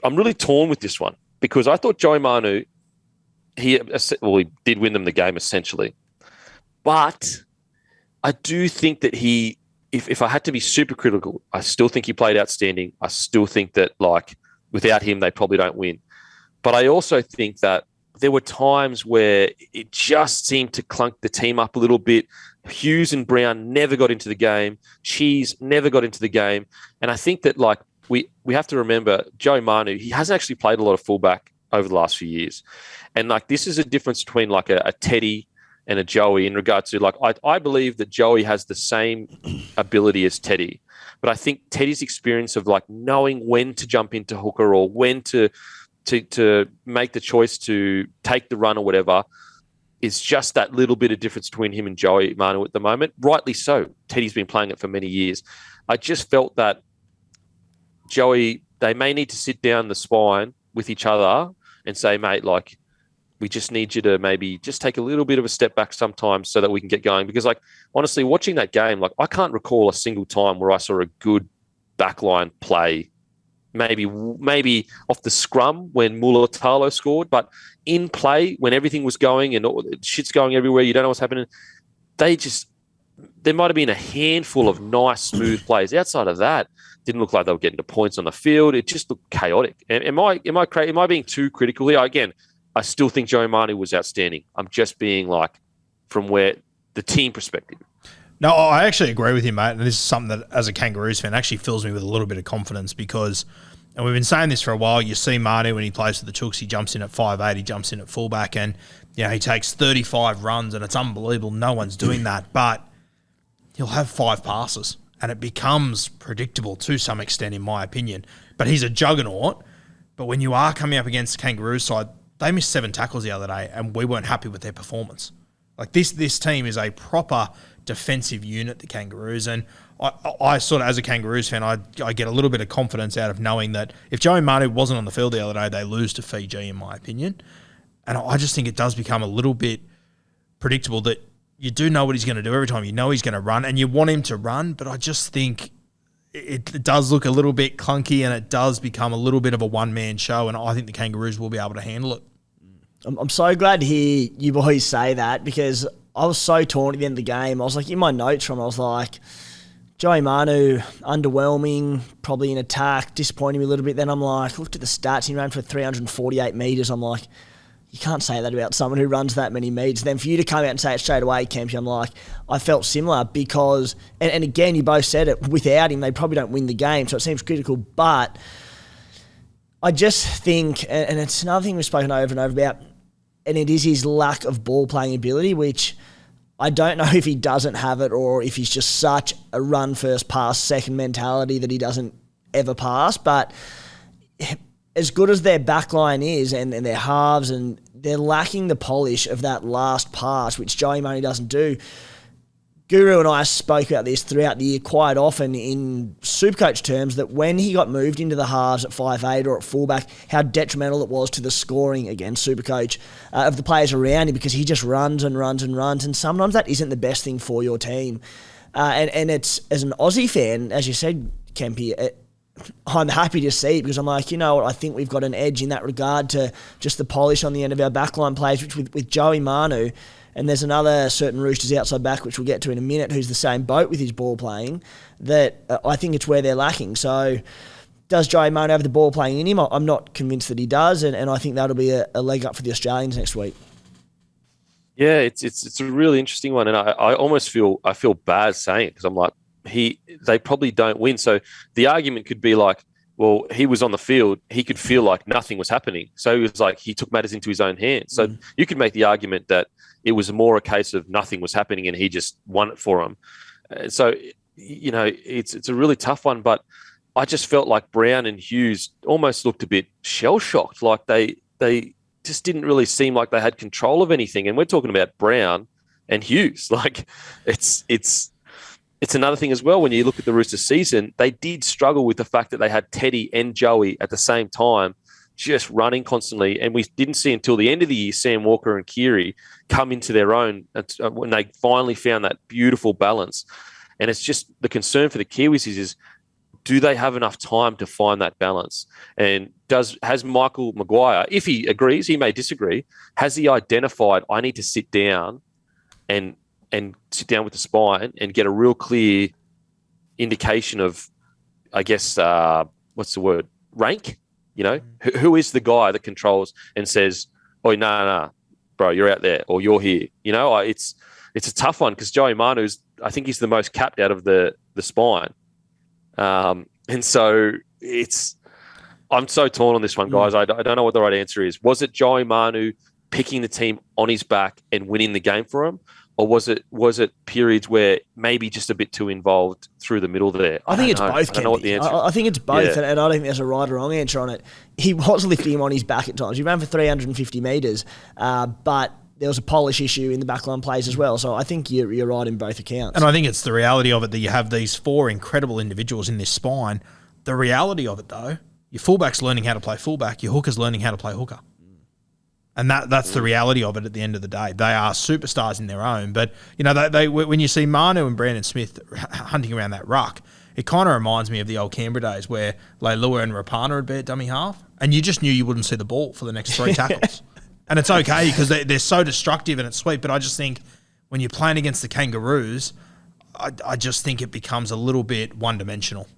I'm really torn with this one because I thought Joey Manu, he did win them the game essentially, but I do think that if I had to be super critical, I still think he played outstanding. I still think that like without him, they probably don't win. But I also think that there were times where it just seemed to clunk the team up a little bit. Hughes and Brown never got into the game. Cheese never got into the game. And I think that like we have to remember Joey Manu, he hasn't actually played a lot of fullback over the last few years. And like this is a difference between like a Teddy and a Joey in regards to like I believe that Joey has the same ability as Teddy. But I think Teddy's experience of like knowing when to jump into hooker or when to make the choice to take the run or whatever is just that little bit of difference between him and Joey Manu at the moment. Rightly so. Teddy's been playing it for many years. I just felt that Joey, they may need to sit down the spine with each other and say, mate, like, we just need you to maybe just take a little bit of a step back sometimes so that we can get going. Because, like, honestly, watching that game, like, I can't recall a single time where I saw a good backline play. Maybe off the scrum when Mulatalo scored, but in play when everything was going and shit's going everywhere, you don't know what's happening. There might have been a handful of nice, smooth plays. Outside of that, didn't look like they were getting to points on the field. It just looked chaotic. Am I being too critical here? Again, I still think Joey Manu was outstanding. I'm just being like from where the team perspective. No, I actually agree with you, mate. And this is something that, as a Kangaroos fan, actually fills me with a little bit of confidence because, and we've been saying this for a while, you see Manu when he plays for the Chooks, he jumps in at 5'8", he jumps in at fullback, and he takes 35 runs, and it's unbelievable. No one's doing that, but he'll have 5 passes, and it becomes predictable to some extent, in my opinion. But he's a juggernaut. But when you are coming up against the Kangaroos side, they missed 7 tackles the other day, and we weren't happy with their performance. Like this team is a proper defensive unit, the Kangaroos, and I sort of, as a Kangaroos fan, I get a little bit of confidence out of knowing that if Joey Manu wasn't on the field the other day, they lose to Fiji, in my opinion. And I just think it does become a little bit predictable that you do know what he's going to do every time. You know he's going to run, and you want him to run, but I just think it does look a little bit clunky, and it does become a little bit of a one-man show, and I think the Kangaroos will be able to handle it. I'm so glad to hear you boys say that because I was so torn at the end of the game. I was like, in my notes from, I was like, Joey Manu, underwhelming, probably in attack, disappointing me a little bit. Then I'm like, looked at the stats, he ran for 348 metres. I'm like, you can't say that about someone who runs that many metres. Then for you to come out and say it straight away, Kempy, I'm like, I felt similar because, and again, you both said it, without him, they probably don't win the game, so it seems critical. But I just think, and it's another thing we've spoken over and over about, and it is his lack of ball-playing ability, which I don't know if he doesn't have it or if he's just such a run-first, pass-second mentality that he doesn't ever pass. But as good as their backline is and their halves, and they're lacking the polish of that last pass, which Joey Manu doesn't do. Guru and I spoke about this throughout the year quite often in Supercoach terms, that when he got moved into the halves at 5'8" or at fullback, how detrimental it was to the scoring, again, Supercoach, of the players around him, because he just runs and runs and runs, and sometimes that isn't the best thing for your team. And it's, as an Aussie fan, as you said, Kempy, I'm happy to see it because I'm like, you know what, I think we've got an edge in that regard to just the polish on the end of our backline players, which with Joey Manu. And there's another certain Roosters outside back, which we'll get to in a minute, who's the same boat with his ball playing, that I think it's where they're lacking. So does Joey Manu have the ball playing in him? I'm not convinced that he does, and I think that'll be a leg up for the Australians next week. Yeah, it's a really interesting one, and I almost feel bad saying it because I'm like, they probably don't win. So the argument could be like, well, he was on the field, he could feel like nothing was happening. So he was like, he took matters into his own hands. So you could make the argument that it was more a case of nothing was happening and he just won it for him. So, it's a really tough one, but I just felt like Brown and Hughes almost looked a bit shell-shocked. Like they just didn't really seem like they had control of anything. And we're talking about Brown and Hughes. Like it's another thing as well. When you look at the Roosters season, they did struggle with the fact that they had Teddy and Joey at the same time, just running constantly. And we didn't see until the end of the year, Sam Walker and Keary come into their own when they finally found that beautiful balance. And it's just the concern for the Kiwis is do they have enough time to find that balance? And has Michael Maguire, if he agrees, he may disagree, has he identified, I need to sit down and sit down with the spine and get a real clear indication of, I guess, what's the word? Rank? You know, who is the guy that controls and says, oh, no, bro, you're out there or you're here. You know, it's a tough one because Joey Manu's, I think he's the most capped out of the spine. And so I'm so torn on this one, guys. I don't know what the right answer is. Was it Joey Manu picking the team on his back and winning the game for him? Or was it periods where maybe just a bit too involved through the middle there? I think it's both. I don't know what the answer is. I think it's both, Yeah. and I don't think there's a right or wrong answer on it. He was lifting him on his back at times. He ran for 350 metres, but there was a polish issue in the backline plays as well. So I think you're right in both accounts. And I think it's the reality of it that you have these four incredible individuals in this spine. The reality of it, though, your fullback's learning how to play fullback, your hooker's learning how to play hooker. And that's the reality of it at the end of the day. They are superstars in their own. But, you know, they when you see Manu and Brandon Smith hunting around that ruck, it kind of reminds me of the old Canberra days where Leilua and Rapana would be at dummy half, and you just knew you wouldn't see the ball for the next three tackles. And it's okay because they're so destructive and it's sweet. But I just think when you're playing against the Kangaroos, I just think it becomes a little bit one-dimensional.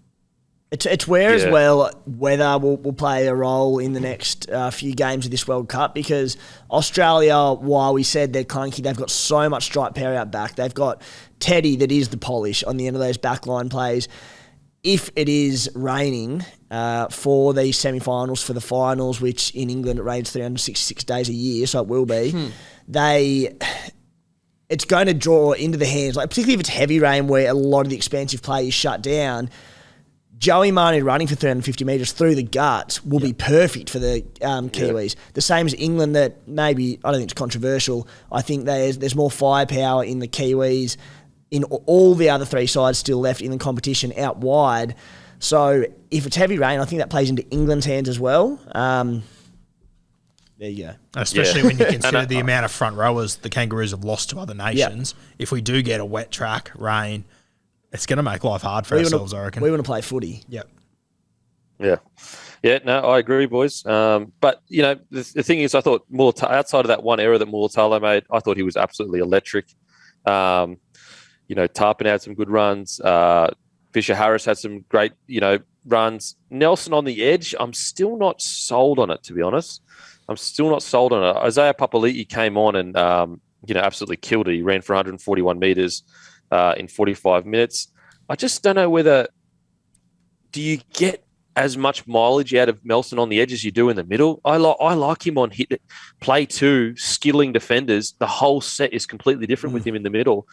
It's where as well weather will play a role in the next few games of this World Cup, because Australia, while we said they're clunky, they've got so much strike power out back. They've got Teddy that is the polish on the end of those backline plays. If it is raining for the semi-finals, for the finals, which in England it rains 366 days a year, so it will be, it's going to draw into the hands, like particularly if it's heavy rain where a lot of the expansive play is shut down. Joey Manu running for 350 metres through the guts will be perfect for the Kiwis. The same as England, that maybe, I don't think it's controversial. I think there's more firepower in the Kiwis, in all the other three sides still left in the competition out wide. So if it's heavy rain, I think that plays into England's hands as well. There you go. Especially when you consider the amount of front rowers the Kangaroos have lost to other nations. If we do get a wet track, rain, it's going to make life hard for ourselves, I reckon. We want to play footy. Yep. Yeah, no, I agree, boys. But, you know, the thing is, I thought outside of that one error that Mulatalo made, I thought he was absolutely electric. You know, Tarpon had some good runs. Fisher Harris had some great, runs. Nelson on the edge, I'm still not sold on it, to be honest. I'm still not sold on it. Isaiah Papali'i came on and, absolutely killed it. He ran for 141 metres in 45 minutes. I just don't know whether do you get as much mileage out of Nelson on the edge as you do in the middle. I like him on play two, skilling defenders. The whole set is completely different with him in the middle.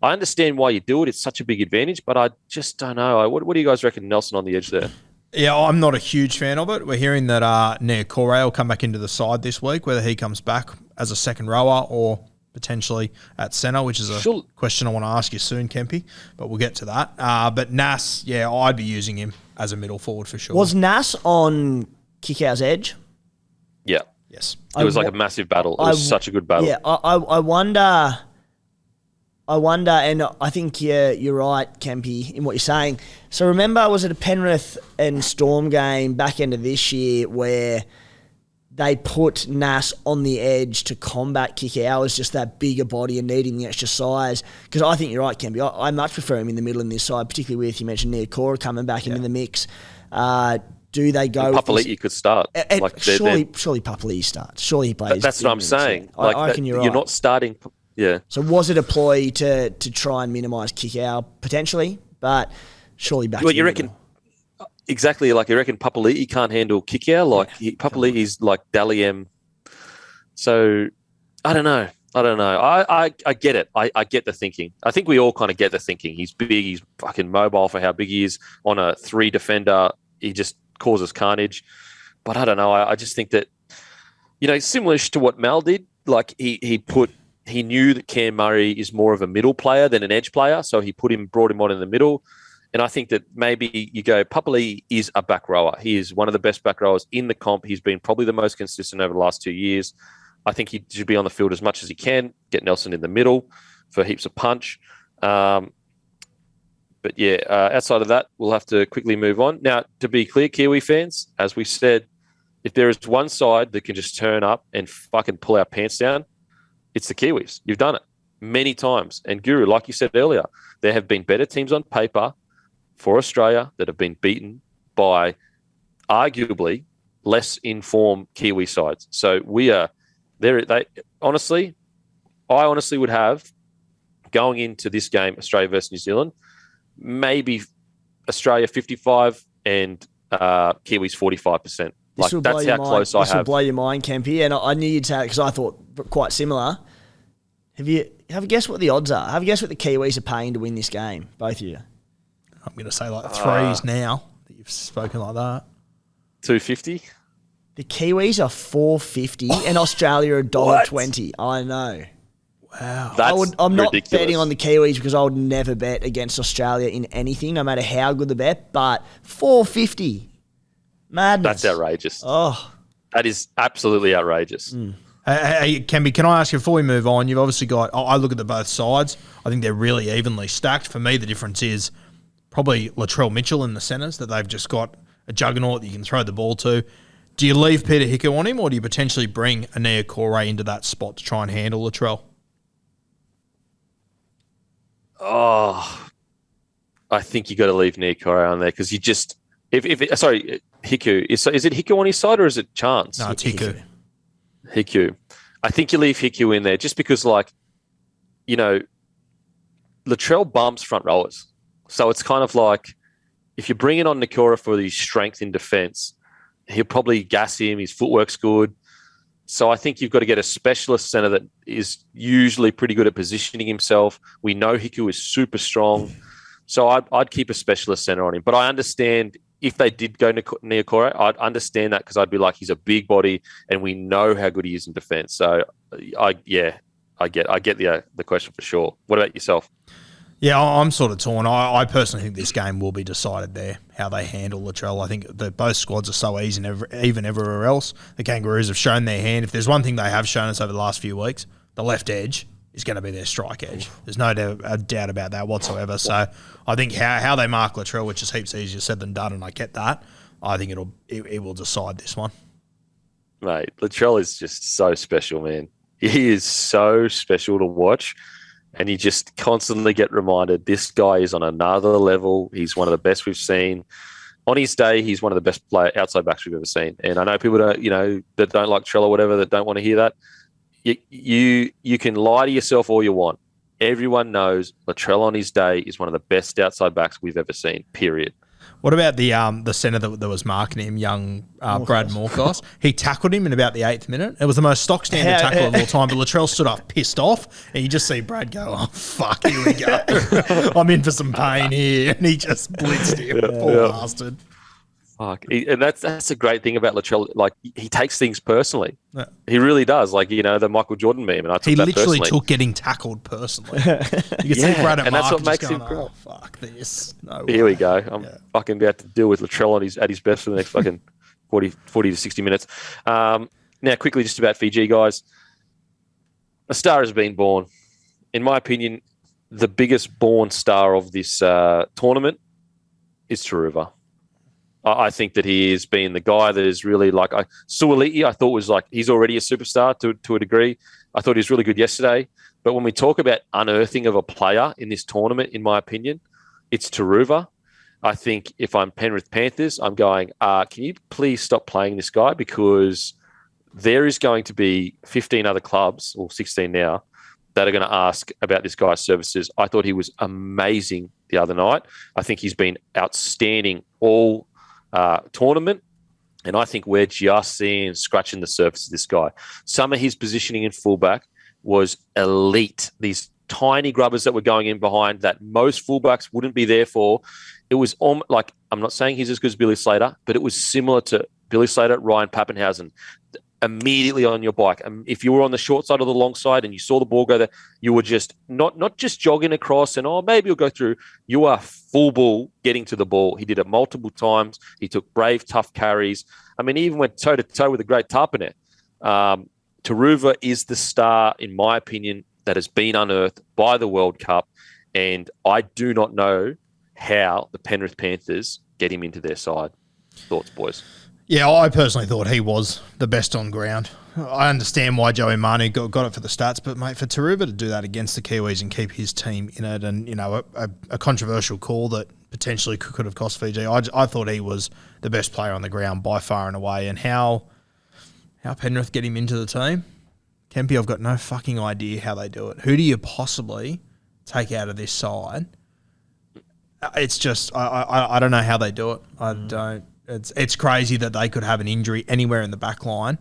I understand why you do it. It's such a big advantage, but I just don't know. What do you guys reckon Nelson on the edge there? Yeah, I'm not a huge fan of it. We're hearing that Nair Correa will come back into the side this week, whether he comes back as a second rower or potentially at centre, which is a question I want to ask you soon, Kempy, but we'll get to that. But Nas, I'd be using him as a middle forward for sure. Was Nas on Kickout's edge? Yeah. Yes. It was like a massive battle. It was such a good battle. Yeah, I wonder, and I think you're right, Kempy, in what you're saying. So remember, was it a Penrith and Storm game back end of this year where they put Nas on the edge to combat Kikau as just that bigger body and needing the extra size? Because I think you're right, Kempy. I much prefer him in the middle in this side, particularly with, you mentioned Nia Cora coming back into the mix. Do they go with Papali'i could start. Surely Papali'i starts. Surely he plays. That's what I'm saying. I reckon you're right. You're not starting. Yeah. So was it a ploy to try and minimise Kikau potentially? But surely back. Well, you reckon? Exactly, like you reckon Papali'i can't handle Kikau? Papali'i's like Dally-M. So, I don't know. I get it. I get the thinking. I think we all kind of get the thinking. He's big. He's fucking mobile for how big he is. On a 3 defender, he just causes carnage. But I don't know. I just think that, similar to what Mal did, like he knew that Cam Murray is more of a middle player than an edge player. So he brought him on in the middle. And I think that maybe you go, Papali'i is a back rower. He is one of the best back rowers in the comp. He's been probably the most consistent over the last 2 years. I think he should be on the field as much as he can, get Nelson in the middle for heaps of punch. But But yeah, outside of that, we'll have to quickly move on. Now, to be clear, Kiwi fans, as we said, if there is one side that can just turn up and fucking pull our pants down, it's the Kiwis. You've done it many times. And Guru, like you said earlier, there have been better teams on paper for Australia that have been beaten by arguably less informed Kiwi sides. So we are there. I honestly would have, going into this game, Australia versus New Zealand, maybe Australia 55 and Kiwis 45%. Like, that's how close I have. This will blow your mind, Kempy. And I knew you'd say it because I thought quite similar. Have you guessed what the odds are? Have you guessed what the Kiwis are paying to win this game? Both of you. I'm going to say like threes now that you've spoken like that. 250. The Kiwis are $4.50 and Australia are $1.20. I know. Wow. I'm not ridiculous. betting on the Kiwis because I would never bet against Australia in anything, no matter how good the bet. But $4.50, madness. That's outrageous. Oh, that is absolutely outrageous. Hey, Kemby, can I ask you before we move on? You've obviously got. I look at the both sides. I think they're really evenly stacked. For me, the difference is probably Latrell Mitchell in the centres, that they've just got a juggernaut that you can throw the ball to. Do you leave Peter Hiku on him, or do you potentially bring Anea Corey into that spot to try and handle Latrell? Oh, I think you got to leave Nico on there because you just Hiku is it Hiku on his side or is it Chance? No, it's Hiku. Hiku. I think you leave Hiku in there just because, like, you know, Latrell bumps front rowers, so it's kind of like if you're bringing on Nikora for his strength in defence, he'll probably gas him. His footwork's good. So I think you've got to get a specialist centre that is usually pretty good at positioning himself. We know Hiku is super strong. So I'd keep a specialist centre on him. But I understand if they did go Niokore, I'd understand that because I'd be like, he's a big body and we know how good he is in defence. So I get the question for sure. What about yourself? Yeah, I'm sort of torn. I personally think this game will be decided there, how they handle Latrell. I think that both squads are so easy, even everywhere else. The Kangaroos have shown their hand. If there's one thing they have shown us over the last few weeks, the left edge is going to be their strike edge. There's no doubt about that whatsoever. So I think how they mark Latrell, which is heaps easier said than done, and I get that, I think it will decide this one. Mate, Latrell is just so special, man. He is so special to watch. And you just constantly get reminded this guy is on another level. He's one of the best we've seen. On his day, he's one of the best outside backs we've ever seen. And I know people that don't like Trell or whatever, that don't want to hear that. You can lie to yourself all you want. Everyone knows Latrell on his day is one of the best outside backs we've ever seen, period. What about the centre that was marking him, young Brad Morcos? He tackled him in about the 8th minute. It was the most stock standard tackle of all time, but Latrell stood up pissed off, and you just see Brad go, oh, fuck, here we go. I'm in for some pain here. And he just blitzed him, poor bastard. Fuck. And that's a great thing about Latrell. Like, he takes things personally. Yeah. He really does. Like, the Michael Jordan meme, and I took he that literally personally. took getting tackled personally. You can see Brad at and that's Mark what makes going, him great. oh, fuck this. No Here way. we go. I'm fucking about to deal with Latrell at his best for the next fucking 40 to 60 minutes. Now, quickly, just about Fiji, guys. A star has been born. In my opinion, the biggest born star of this tournament is Taruva. I think that he has been the guy that is really like Suoliti. I thought was like he's already a superstar to a degree. I thought he was really good yesterday. But when we talk about unearthing of a player in this tournament, in my opinion, it's Taruva. I think if I'm Penrith Panthers, I'm going, can you please stop playing this guy? Because there is going to be 15 other clubs, or 16 now, that are going to ask about this guy's services. I thought he was amazing the other night. I think he's been outstanding all tournament, and I think we're just scratching the surface of this guy. Some of his positioning in fullback was elite. These tiny grubbers that were going in behind that most fullbacks wouldn't be there for. It was like, I'm not saying he's as good as Billy Slater, but it was similar to Billy Slater, Ryan Pappenhausen. Immediately on your bike. If you were on the short side or the long side and you saw the ball go there, you were just not just jogging across and, maybe you'll go through. You are full bull getting to the ball. He did it multiple times. He took brave, tough carries. I mean, he even went toe-to-toe with a great Tarpanet. Taruva is the star, in my opinion, that has been unearthed by the World Cup. And I do not know how the Penrith Panthers get him into their side. Thoughts, boys? Yeah, I personally thought he was the best on ground. I understand why Joey Manu got it for the stats, but, mate, for Taruva to do that against the Kiwis and keep his team in it and, a controversial call that potentially could have cost Fiji, I thought he was the best player on the ground by far and away. And how Penrith get him into the team? Kempy, I've got no fucking idea how they do it. Who do you possibly take out of this side? It's just, I don't know how they do it. I don't. It's crazy that they could have an injury anywhere in the back line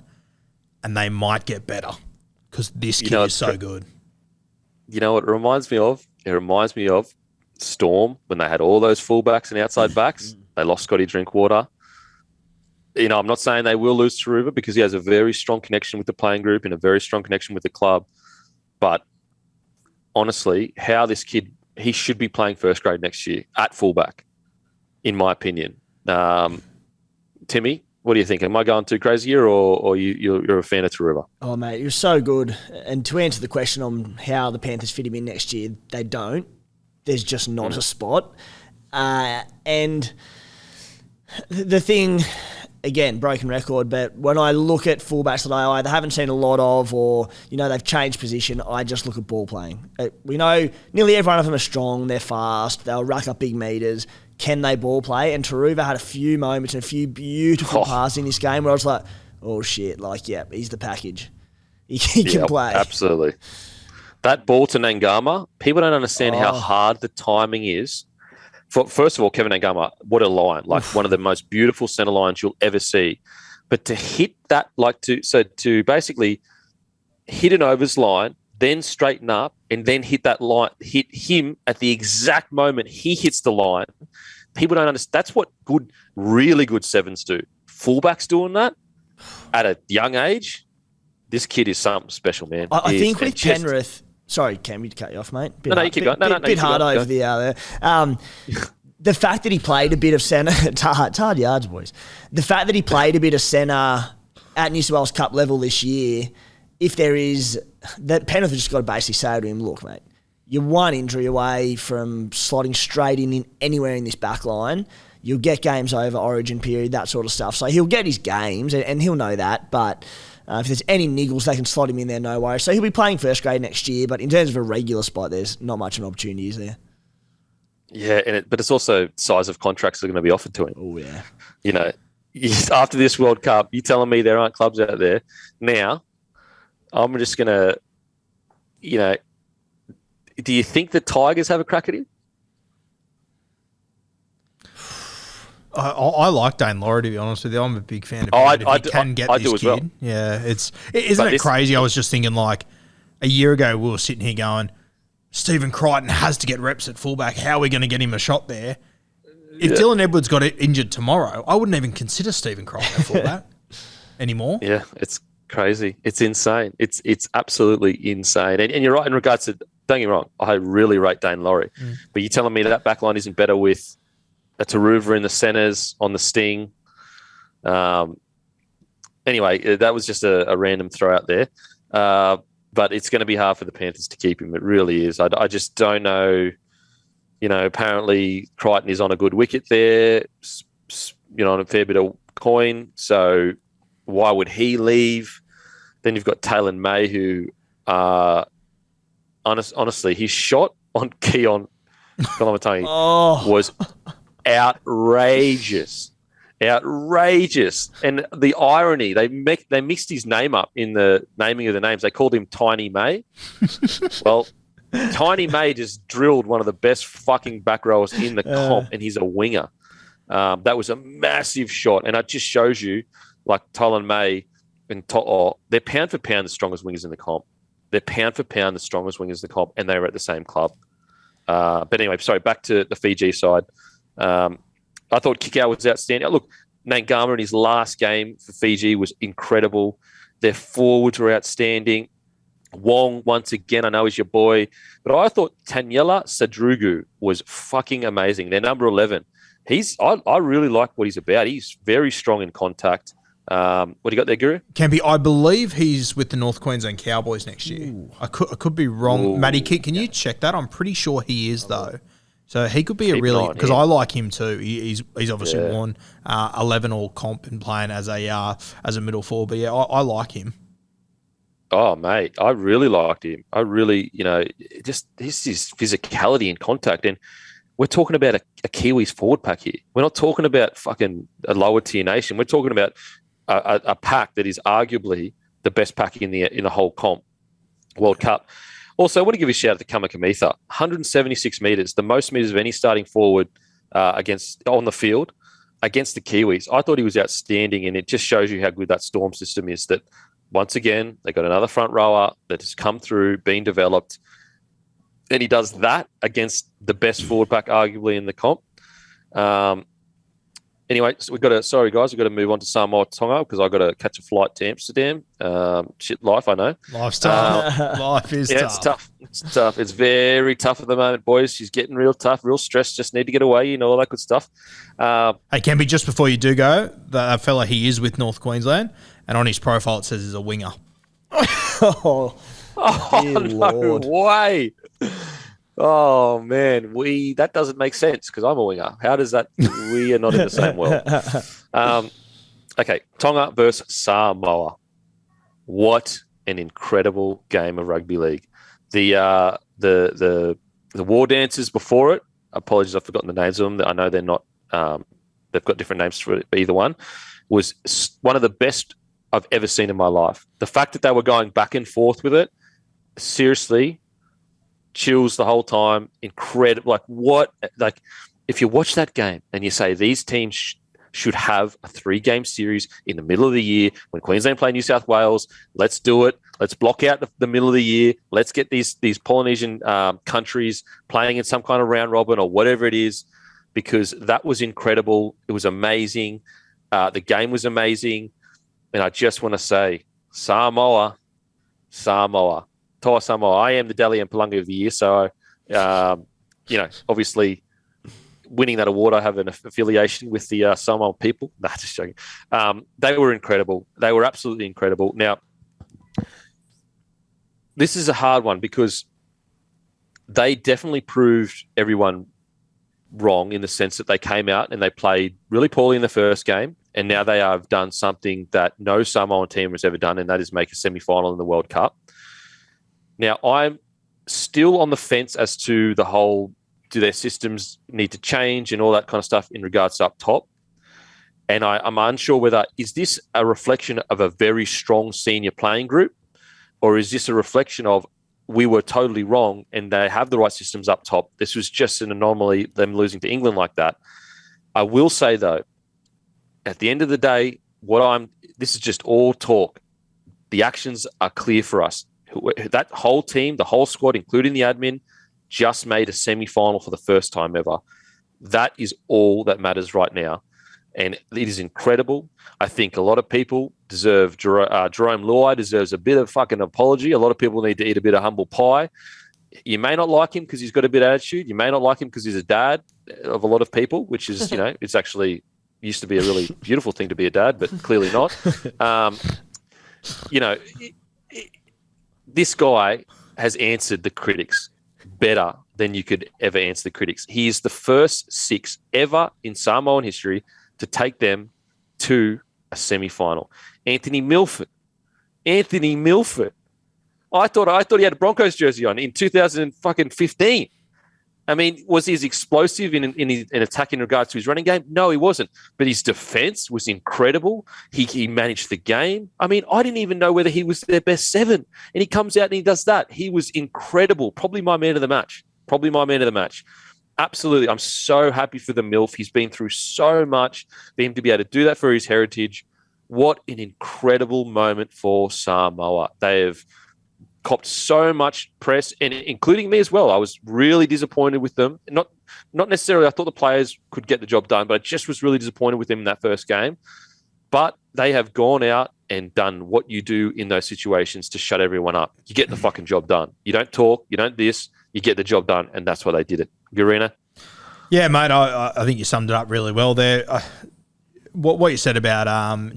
and they might get better because this kid is so good. You know what it reminds me of? It reminds me of Storm when they had all those fullbacks and outside backs. They lost Scotty Drinkwater. I'm not saying they will lose Taruva because he has a very strong connection with the playing group and a very strong connection with the club. But honestly, how this kid, he should be playing first grade next year at fullback, in my opinion. Timmy, what do you think? Am I going too crazy here, or you're a fan of Taruva? Oh, mate, you're so good. And to answer the question on how the Panthers fit him in next year, they don't. There's just not a spot. And the thing, again, broken record, but when I look at fullbacks that I either haven't seen a lot of or, they've changed position, I just look at ball playing. We know nearly every one of them are strong, they're fast, they'll rack up big metres. Can they ball play? And Taruva had a few moments and a few beautiful passes in this game where I was like, oh shit, he's the package. He can play. Absolutely. That ball to Nangama, people don't understand how hard the timing is. First of all, Kevin Nangama, what a line. One of the most beautiful centre lines you'll ever see. But to hit that, to basically hit an overs line, then straighten up, and then hit that line, hit him at the exact moment he hits the line. People don't understand. That's what really good sevens do. Fullbacks doing that at a young age, this kid is something special, man. I think with Penrith... Sorry, Cam, to cut you off, mate. You keep going. Bit hard over the other. The fact that he played a bit of centre... It's hard yards, boys. The fact that he played a bit of centre at New South Wales Cup level this year, if there is... that Penrith have just got to basically say to him, look, mate, you're one injury away from slotting straight in anywhere in this back line. You'll get games over origin period, that sort of stuff. So he'll get his games, and he'll know that, but... if there's any niggles, they can slot him in there, no worries. So he'll be playing first grade next year, but in terms of a regular spot, there's not much of an opportunity, is there? Yeah, but it's also size of contracts that are going to be offered to him. Oh, yeah. After this World Cup, you telling me there aren't clubs out there. Now, I'm just going to, do you think the Tigers have a crack at him? I like Dane Laurie, to be honest with you. I'm a big fan of him. I can get this kid. Well. Yeah, isn't it crazy? I was just thinking, a year ago we were sitting here going, Stephen Crichton has to get reps at fullback. How are we going to get him a shot there? If Dylan Edwards got injured tomorrow, I wouldn't even consider Stephen Crichton at fullback anymore. Yeah, it's crazy. It's insane. It's absolutely insane. And you're right in regards to, don't get me wrong, I really rate Dane Laurie. But you're telling me that back line isn't better with a Taruva in the centres on the sting. Anyway, that was just a random throw out there. But it's going to be hard for the Panthers to keep him. It really is. I just don't know. Apparently Crichton is on a good wicket there, on a fair bit of coin. So why would he leave? Then you've got Taylor May, who honestly, his shot on Keon Kolomatani was outrageous. And the irony, they mixed his name up in the naming of the names. They called him Tiny May. Well, Tiny May just drilled one of the best fucking back rowers in the comp, and he's a winger. That was a massive shot, and it just shows you, Tylan May and they're pound for pound the strongest wingers in the comp. They're pound for pound the strongest wingers in the comp, and they were at the same club. But anyway, sorry, back to the Fiji side. I thought Kikau was outstanding. Look, Nangama in his last game for Fiji was incredible. Their forwards were outstanding. Wong, once again, I know he's your boy. But I thought Taniela Sadrugu was fucking amazing. Their number 11. I really like what he's about. He's very strong in contact. What do you got there, Guru? Campy, I believe he's with the North Queensland Cowboys next year. I could be wrong. Matty, can you check that? I'm pretty sure he is, though. So he could be Keep a an really, eye on because him. I like him too. He's obviously Yeah. won 11 all comp and playing as a middle forward. But yeah, I like him. Oh, mate, I really liked him. I really, just his physicality and contact. And we're talking about a Kiwis forward pack here. We're not talking about fucking a lower tier nation. We're talking about a pack that is arguably the best pack in the whole comp World Cup. Also, I want to give a shout out to Kamakamitha. 176 metres, the most metres of any starting forward on the field against the Kiwis. I thought he was outstanding, and it just shows you how good that Storm system is. That once again, they got another front rower that has come through, been developed, and he does that against the best forward pack arguably in the comp. Anyway, so we've got to move on to Samoa Tonga because I've got to catch a flight to Amsterdam. Shit life, I know. Life's tough. Life is tough. It's tough. It's tough. It's very tough at the moment, boys. She's getting real tough, real stressed. Just need to get away, all that good stuff. Hey, Kempy, just before you do go, the fella he is with North Queensland, and on his profile it says he's a winger. Oh, dear no Lord. way. Oh, man. That doesn't make sense because I'm a winger. How does that? We are not in the same world. Okay, Tonga versus Samoa. What an incredible game of rugby league. The war dancers before it, apologies, I've forgotten the names of them. I know they're not, they've got different names for either one, was one of the best I've ever seen in my life. The fact that they were going back and forth with it, seriously, chills the whole time. Incredible. If you watch that game and you say these teams should have a 3-game series in the middle of the year when Queensland play New South Wales, let's do it. Let's block out the middle of the year. Let's get these Polynesian countries playing in some kind of round robin or whatever it is, because that was incredible. It was amazing. The game was amazing. And I just want to say, Samoa, Toa Samoa. I am the Dally and Palunga of the year, so obviously winning that award, I have an affiliation with the Samoan people. Nah, just joking. They were incredible. They were absolutely incredible. Now, this is a hard one because they definitely proved everyone wrong in the sense that they came out and they played really poorly in the first game, and now they have done something that no Samoan team has ever done, and that is make a semi-final in the World Cup. Now, I'm still on the fence as to the whole, do their systems need to change and all that kind of stuff in regards to up top. And I'm unsure whether, is this a reflection of a very strong senior playing group, or is this a reflection of we were totally wrong and they have the right systems up top? This was just an anomaly, them losing to England like that. I will say, though, at the end of the day, this is just all talk. The actions are clear for us. That whole team, the whole squad, including the admin, just made a semi-final for the first time ever. That is all that matters right now. And it is incredible. I think a lot of people deserve, Jerome Luai deserves a bit of fucking apology. A lot of people need to eat a bit of humble pie. You may not like him because he's got a bit of attitude. You may not like him because he's a dad of a lot of people, which is, it's actually used to be a really beautiful thing to be a dad, but clearly not. This guy has answered the critics better than you could ever answer the critics. He is the first 6 ever in Samoan history to take them to a semi-final. Anthony Milford. I thought he had a Broncos jersey on in 2015. I mean, was he as explosive in attack in regards to his running game? No, he wasn't. But his defense was incredible. He managed the game. I mean, I didn't even know whether he was their best 7. And he comes out and he does that. He was incredible. Probably my man of the match. Absolutely. I'm so happy for the MILF. He's been through so much. For him to be able to do that for his heritage. What an incredible moment for Samoa. They have copped so much press, and including me as well. I was really disappointed with them. Not necessarily I thought the players could get the job done, but I just was really disappointed with them in that first game. But they have gone out and done what you do in those situations to shut everyone up. You get the fucking job done. You don't talk, you don't this, you get the job done, and that's why they did it. Garina? Yeah, mate, I think you summed it up really well there. What you said about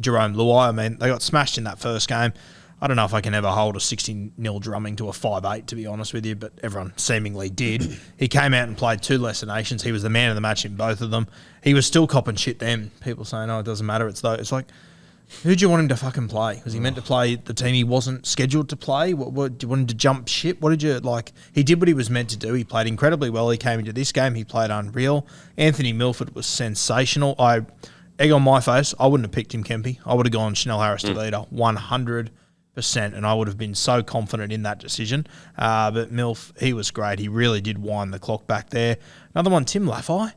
Jerome Luai, I mean, they got smashed in that first game. I don't know if I can ever hold a 60-0 drumming to a 5-8, to be honest with you, but everyone seemingly did. He came out and played 2 lesser nations. He was the man of the match in both of them. He was still copping shit then. People saying, it doesn't matter. It's like, who do you want him to fucking play? Was he meant to play the team he wasn't scheduled to play? What do you want him to jump ship? What did you like? He did what he was meant to do. He played incredibly well. He came into this game. He played unreal. Anthony Milford was sensational. Egg on my face, I wouldn't have picked him, Kempy. I would have gone Chanel Harris-Tavita 100%, and I would have been so confident in that decision. But Milf, he was great. He really did wind the clock back there. Another one, Tim Laffey.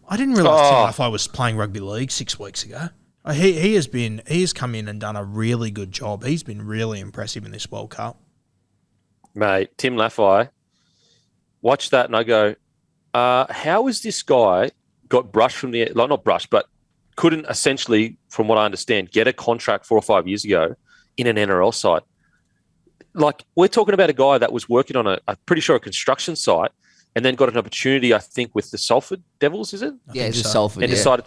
I didn't realise Tim Laffey was playing rugby league 6 weeks ago. He has come in and done a really good job. He's been really impressive in this World Cup. Mate, Tim Laffey, watch that and I go, how is this guy got brushed from the, like not brushed, but couldn't essentially, from what I understand, get a contract 4 or 5 years ago in an NRL side? Like, we're talking about a guy that was working on I'm pretty sure a construction site, and then got an opportunity, I think, with the Salford Devils, is it? Yeah, just Salford. And decided,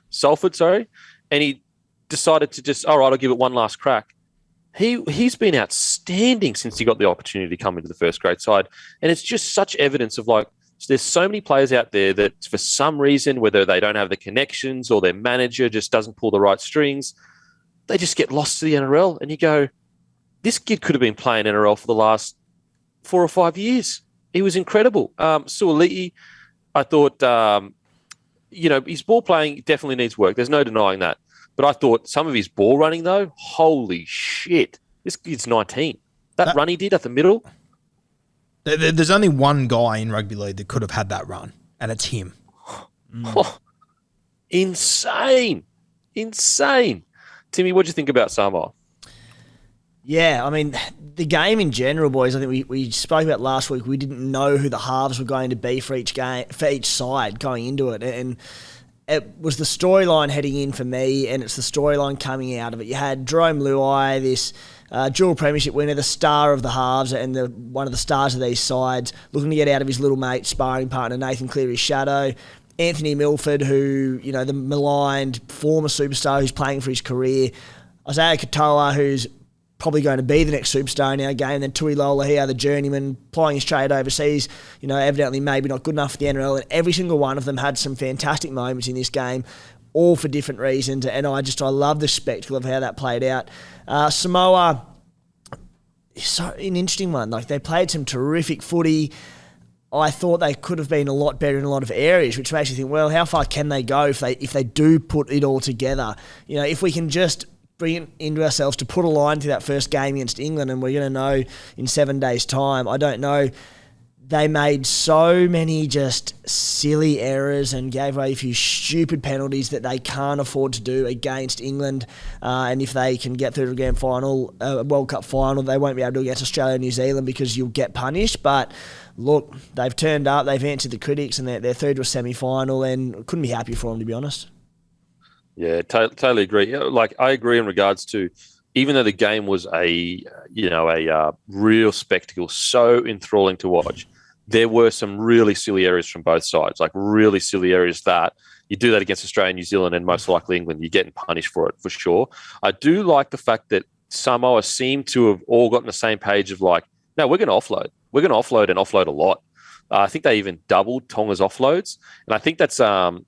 Salford, sorry. And he decided to just, all right, I'll give it one last crack. He's been outstanding since he got the opportunity to come into the first grade side. And it's just such evidence of like, there's so many players out there that for some reason, whether they don't have the connections or their manager just doesn't pull the right strings, they just get lost to the NRL. And you go, this kid could have been playing NRL for the last 4 or 5 years. He was incredible. Suoliti, I thought, his ball playing definitely needs work. There's no denying that. But I thought some of his ball running, though, holy shit. This kid's 19. That run he did at the middle. There's only one guy in rugby league that could have had that run, and it's him. Oh, insane. Timmy, what do you think about Samoa? Yeah, I mean, the game in general, boys, I think we spoke about last week. We didn't know who the halves were going to be for each game, for each side going into it. And it was the storyline heading in for me, and it's the storyline coming out of it. You had Jerome Luai, this dual premiership winner, the star of the halves and one of the stars of these sides, looking to get out of his little mate, sparring partner, Nathan Cleary's shadow. Anthony Milford, who, the maligned former superstar who's playing for his career. Isaiah Katoa, who's probably going to be the next superstar in our game. Then Tui Lolohea, the journeyman, plying his trade overseas, evidently maybe not good enough for the NRL. And every single one of them had some fantastic moments in this game, all for different reasons. And I love the spectacle of how that played out. Samoa, so an interesting one. Like, they played some terrific footy. I thought they could have been a lot better in a lot of areas, which makes you think, well, how far can they go if they do put it all together? If we can just bring it into ourselves to put a line to that first game against England, and we're going to know in 7 days' time. I don't know. They made so many just silly errors and gave away a few stupid penalties that they can't afford to do against England. And if they can get through to the grand final, World Cup final, they won't be able to against Australia and New Zealand because you'll get punished. But look, they've turned up, they've answered the critics, and they're through to a semi-final, and couldn't be happy for them, to be honest. Yeah, totally agree. Like, I agree in regards to, even though the game was a real spectacle, so enthralling to watch, there were some really silly areas from both sides, like really silly areas that you do that against Australia, New Zealand, and most likely England, you're getting punished for it, for sure. I do like the fact that Samoa seem to have all gotten the same page of like, no, we're going to offload. We're going to offload and offload a lot. I think they even doubled Tonga's offloads. And I think that's, I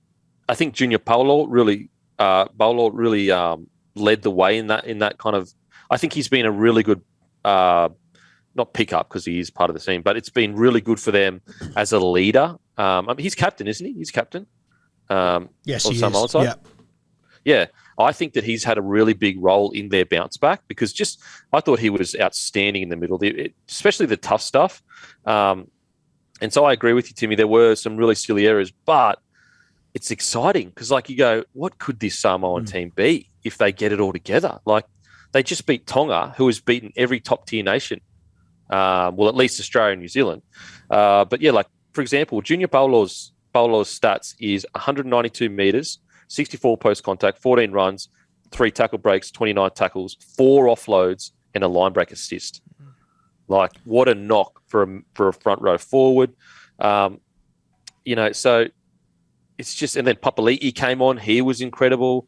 think Junior Paulo really led the way in that kind of, I think he's been a really good, not pickup because he is part of the team, but it's been really good for them as a leader. He's captain, isn't he? He's captain. Yes, on he Samoa is. side. Yeah. I think that he's had a really big role in their bounce back because I thought he was outstanding in the middle, especially the tough stuff. And so I agree with you, Timmy. There were some really silly errors, but it's exciting because, like, you go, what could this Samoan team be if they get it all together? Like, they just beat Tonga, who has beaten every top-tier nation. Well, at least Australia and New Zealand. But, yeah, like, for example, Junior Paulo's stats is 192 metres, 64 post-contact, 14 runs, 3 tackle breaks, 29 tackles, 4 offloads, and a line break assist. Like, what a knock for a front row forward. So it's just, and then Papali'i came on. He was incredible.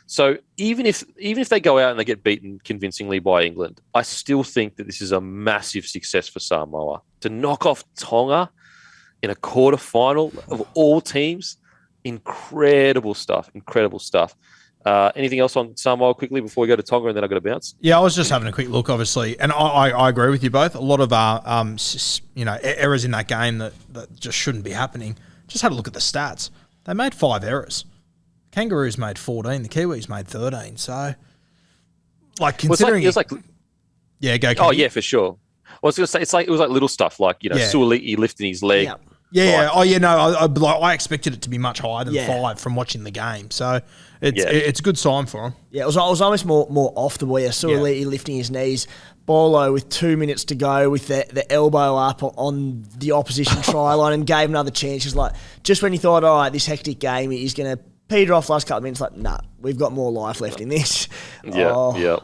So even if they go out and they get beaten convincingly by England, I still think that this is a massive success for Samoa. To knock off Tonga in a quarterfinal of all teams, incredible stuff. Anything else on Samoa quickly before we go to Tonga, and then I've got to bounce? Yeah, I was just having a quick look, obviously, and I agree with you both. A lot of errors in that game that just shouldn't be happening. Just had a look at the stats. They made 5 errors. Kangaroos made 14. The Kiwis made 13. So, considering yeah, go. Oh yeah, for sure. I was going to say it was like little stuff like Suoliti lifting his leg. Yeah. Oh yeah. No, I expected it to be much higher than 5 from watching the game. So it's a good sign for him. Yeah, it was almost more off the ball. Yeah, Suoliti lifting his knees. Bolo with 2 minutes to go with the elbow up on the opposition try line and gave another chance. It's like, just when you thought, all right, this hectic game is going to peter off last couple of minutes, like, nah, we've got more life left in this. Yeah.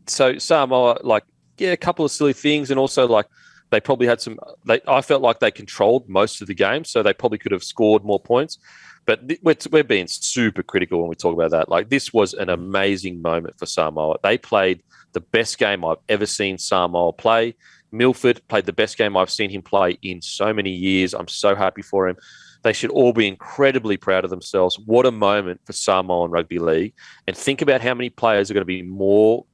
So Samoa, a couple of silly things, and also they probably had some. I felt like they controlled most of the game, so they probably could have scored more points. But we're being super critical when we talk about that. This was an amazing moment for Samoa. They played the best game I've ever seen Samoa play. Milford played the best game I've seen him play in so many years. I'm so happy for him. They should all be incredibly proud of themselves. What a moment for Samoan Rugby League. And think about how many players are going to be more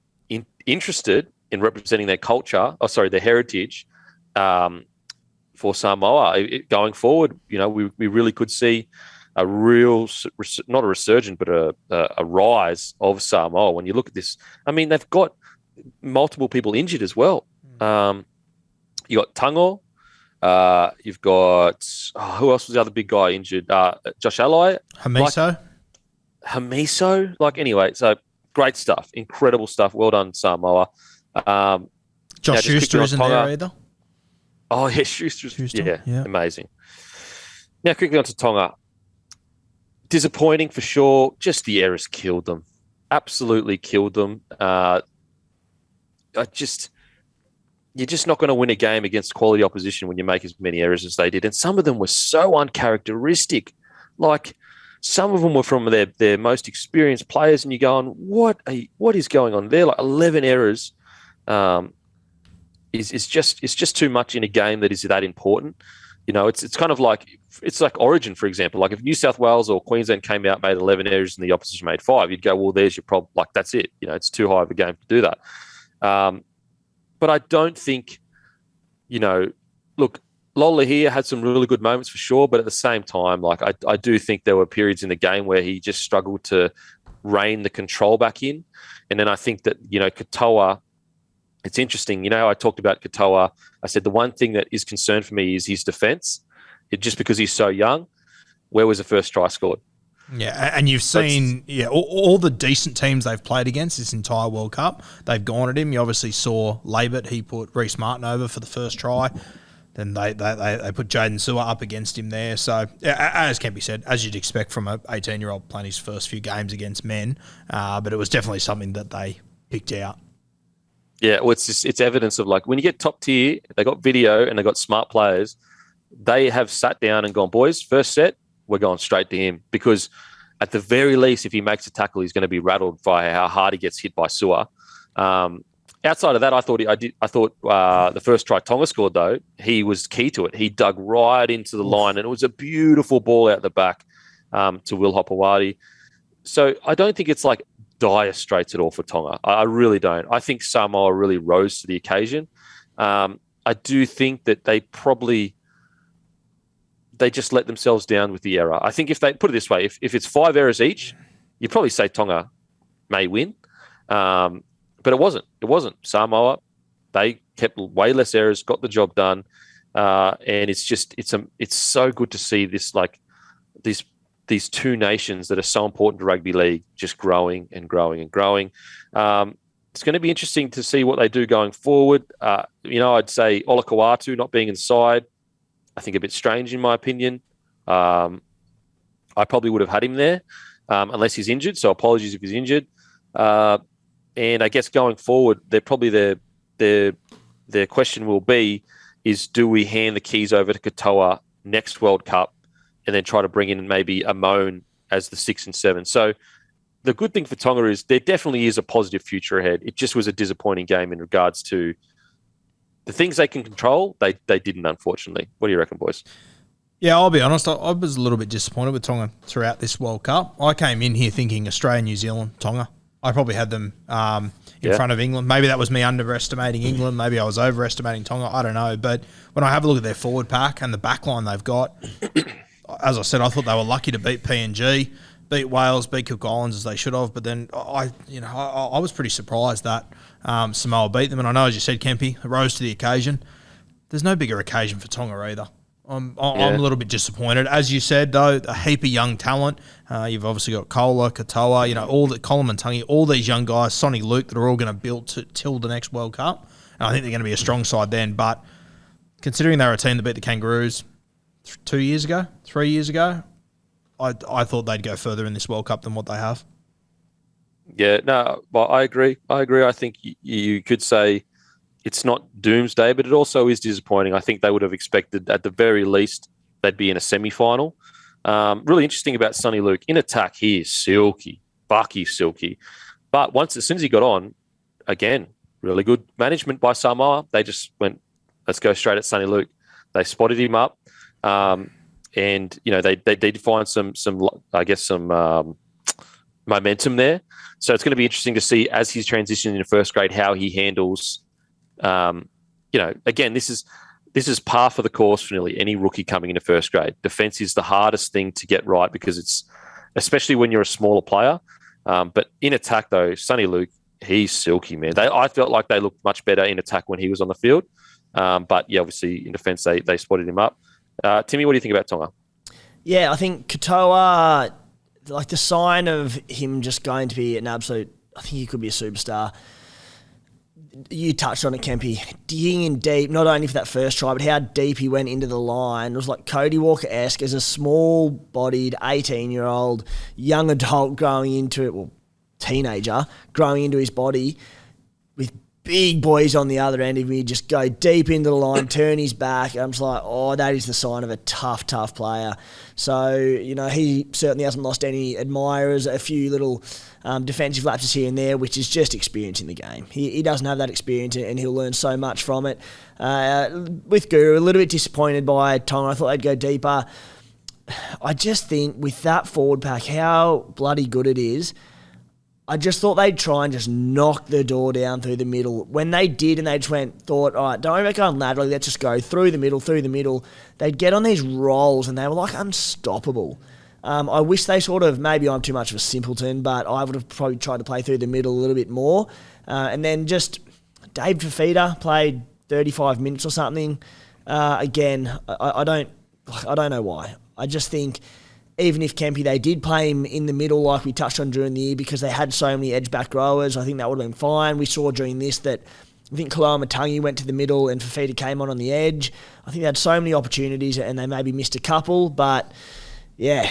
interested in representing their culture, their heritage, for Samoa going forward. We really could see a real, not a resurgence, but a rise of Samoa. When you look at this, I mean, they've got multiple people injured as well. You got Tango. You've got who else was the other big guy injured? Josh Alai, Hamiso. Anyway, so great stuff, incredible stuff. Well done, Samoa. Josh Schuster isn't there either. Oh yeah, Schuster. Yeah, amazing. Now quickly on to Tonga. Disappointing for sure. Just the errors killed them. Absolutely killed them. You're just not going to win a game against quality opposition when you make as many errors as they did. And some of them were so uncharacteristic. Some of them were from their most experienced players, and you're going, what is going on there? 11 errors is just too much in a game that is that important. It's kind of it's like Origin, for example. If New South Wales or Queensland came out, made 11 errors and the opposition made 5, you'd go, well, there's your problem. That's it. It's too high of a game to do that. But I don't think, look, Lola here had some really good moments for sure, but at the same time, I do think there were periods in the game where he just struggled to rein the control back in. And then I think that, Katoa, it's interesting. I talked about Katoa. I said the one thing that is concerned for me is his defence. Just because he's so young. Where was the first try scored? Yeah, and you've seen all the decent teams they've played against this entire World Cup, they've gone at him. You obviously saw Labert, he put Reece Martin over for the first try. Then they put Jaden Sewer up against him there. So, as can be said, as you'd expect from an 18-year-old playing his first few games against men, but it was definitely something that they picked out. Yeah, well, it's evidence of when you get top tier, they got video and they got smart players. They have sat down and gone, boys, first set, we're going straight to him, because at the very least, if he makes a tackle, he's going to be rattled by how hard he gets hit by Sewer. Outside of that, I thought the first try Tonga scored, though, he was key to it. He dug right into the line, and it was a beautiful ball out the back to Will Hopewadi. So I don't think it's dire straits at all for Tonga. I really don't. I think Samoa really rose to the occasion. I do think that they just let themselves down with the error. I think if they put it this way, if it's 5 errors each, you'd probably say Tonga may win. But it wasn't. It wasn't. Samoa, they kept way less errors, got the job done. And it's so good to see this, these two nations that are so important to rugby league just growing and growing and growing. It's going to be interesting to see what they do going forward. I'd say Olakau'atu not being inside, I think a bit strange in my opinion. I probably would have had him there unless he's injured. So apologies if he's injured. And I guess going forward, they're probably their question will be is, do we hand the keys over to Katoa next World Cup and then try to bring in maybe Amon as the 6 and 7. So the good thing for Tonga is there definitely is a positive future ahead. It just was a disappointing game in regards to the things they can control. They didn't, unfortunately. What do you reckon, boys? Yeah, I'll be honest. I was a little bit disappointed with Tonga throughout this World Cup. I came in here thinking Australia, New Zealand, Tonga. I probably had them in front of England. Maybe that was me underestimating England. Maybe I was overestimating Tonga. I don't know. But when I have a look at their forward pack and the back line they've got, as I said, I thought they were lucky to beat PNG, beat Wales, beat Cook Islands as they should have. But then I was pretty surprised that Samoa beat them. And I know, as you said, Kempy, it rose to the occasion. There's no bigger occasion for Tonga either. I'm a little bit disappointed. As you said, though, a heap of young talent. You've obviously got Kola, Katoa, Colin Tangi, all these young guys, Sonny Luke, that are all going to build till the next World Cup. And I think they're going to be a strong side then. But considering they were a team that beat the Kangaroos 3 years ago, I thought they'd go further in this World Cup than what they have. Yeah, no, well, I agree. I think you could say it's not doomsday, but it also is disappointing. I think they would have expected, at the very least, they'd be in a semi-final. Really interesting about Sonny Luke. In attack, he is silky, Bucky silky. But as soon as he got on, again, really good management by Samoa. They just went, let's go straight at Sonny Luke. They spotted him up, and they did find some momentum there. So it's going to be interesting to see, as he's transitioning into first grade, how he handles. Again, this is par for the course for nearly any rookie coming into first grade. Defense is the hardest thing to get right because it's, especially when you're a smaller player. But in attack, though, Sonny Luke, he's silky, man. I felt like they looked much better in attack when he was on the field. But yeah, obviously in defense, they spotted him up. Timmy, what do you think about Tonga? Yeah, I think Katoa, like the sign of him just going to be an absolute, I think he could be a superstar. You touched on it, Kempy. Digging in deep, not only for that first try, but how deep he went into the line. It was like Cody Walker-esque as a small-bodied 18-year-old young adult growing into it, well, teenager, growing into his body with big boys on the other end of me, just go deep into the line, turn his back. I'm just like, that is the sign of a tough player. So, he certainly hasn't lost any admirers, a few little defensive lapses here and there, which is just experience in the game. He doesn't have that experience, and he'll learn so much from it. With Guru, a little bit disappointed by Tonga. I thought they'd go deeper. I just think with that forward pack, how bloody good it is, I just thought they'd try and just knock the door down through the middle. When they did, and they just thought, all right, don't worry about going laterally, let's just go through the middle. They'd get on these rolls, and they were like unstoppable. I wish they maybe I'm too much of a simpleton, but I would have probably tried to play through the middle a little bit more. And then just Dave Fafita played 35 minutes or something. Again, I don't know why. I just think, even if Kempy, they did play him in the middle like we touched on during the year because they had so many edge-back rowers, I think that would have been fine. We saw during this that I think Kaloa Matangi went to the middle and Fafita came on the edge. I think they had so many opportunities and they maybe missed a couple, but yeah,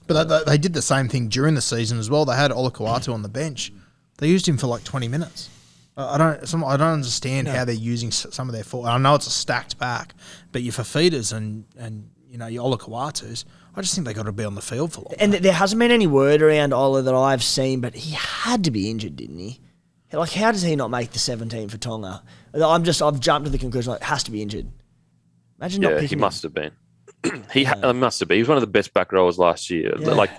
But they did the same thing during the season as well. They had Olakau'atu on the bench. They used him for like 20 minutes. I don't understand how they're using some of their forward. I know it's a stacked pack, but your Fafitas and your Olakau'atus, I just think they got to be on the field for long. And there hasn't been any word around Ola that I've seen, but he had to be injured, didn't he? Like, how does he not make the 17 for Tonga? I've jumped to the conclusion, like, has to be injured. Imagine not picking he him. Must have been. He must have been. He was one of the best back rowers last year. Yeah. Like,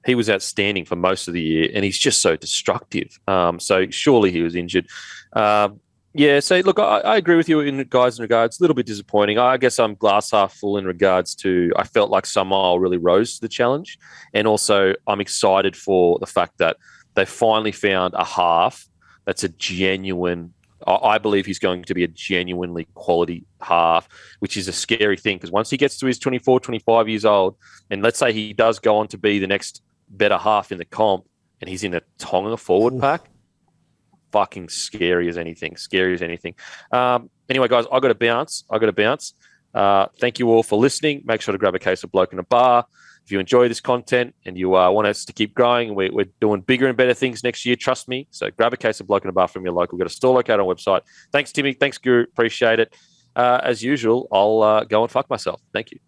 he was outstanding for most of the year, and he's just so destructive. So surely he was injured. So look, I agree with you in regards. A little bit disappointing. I guess I'm glass half full in regards to, I felt like Samoa really rose to the challenge. And also I'm excited for the fact that they finally found a half that's a genuine, I believe he's going to be a genuinely quality half, which is a scary thing because once he gets to his 24, 25 years old, and let's say he does go on to be the next better half in the comp and he's in a Tonga forward pack, fucking scary as anything. Anyway, guys, I got to bounce. Thank you all for listening. Make sure to grab a case of Bloke in a Bar. If you enjoy this content and you want us to keep growing, we're doing bigger and better things next year, trust me. So grab a case of Bloke in a Bar from your local. We've got a store located on our website. Thanks, Timmy. Thanks, Guru. Appreciate it. As usual, I'll go and fuck myself. Thank you.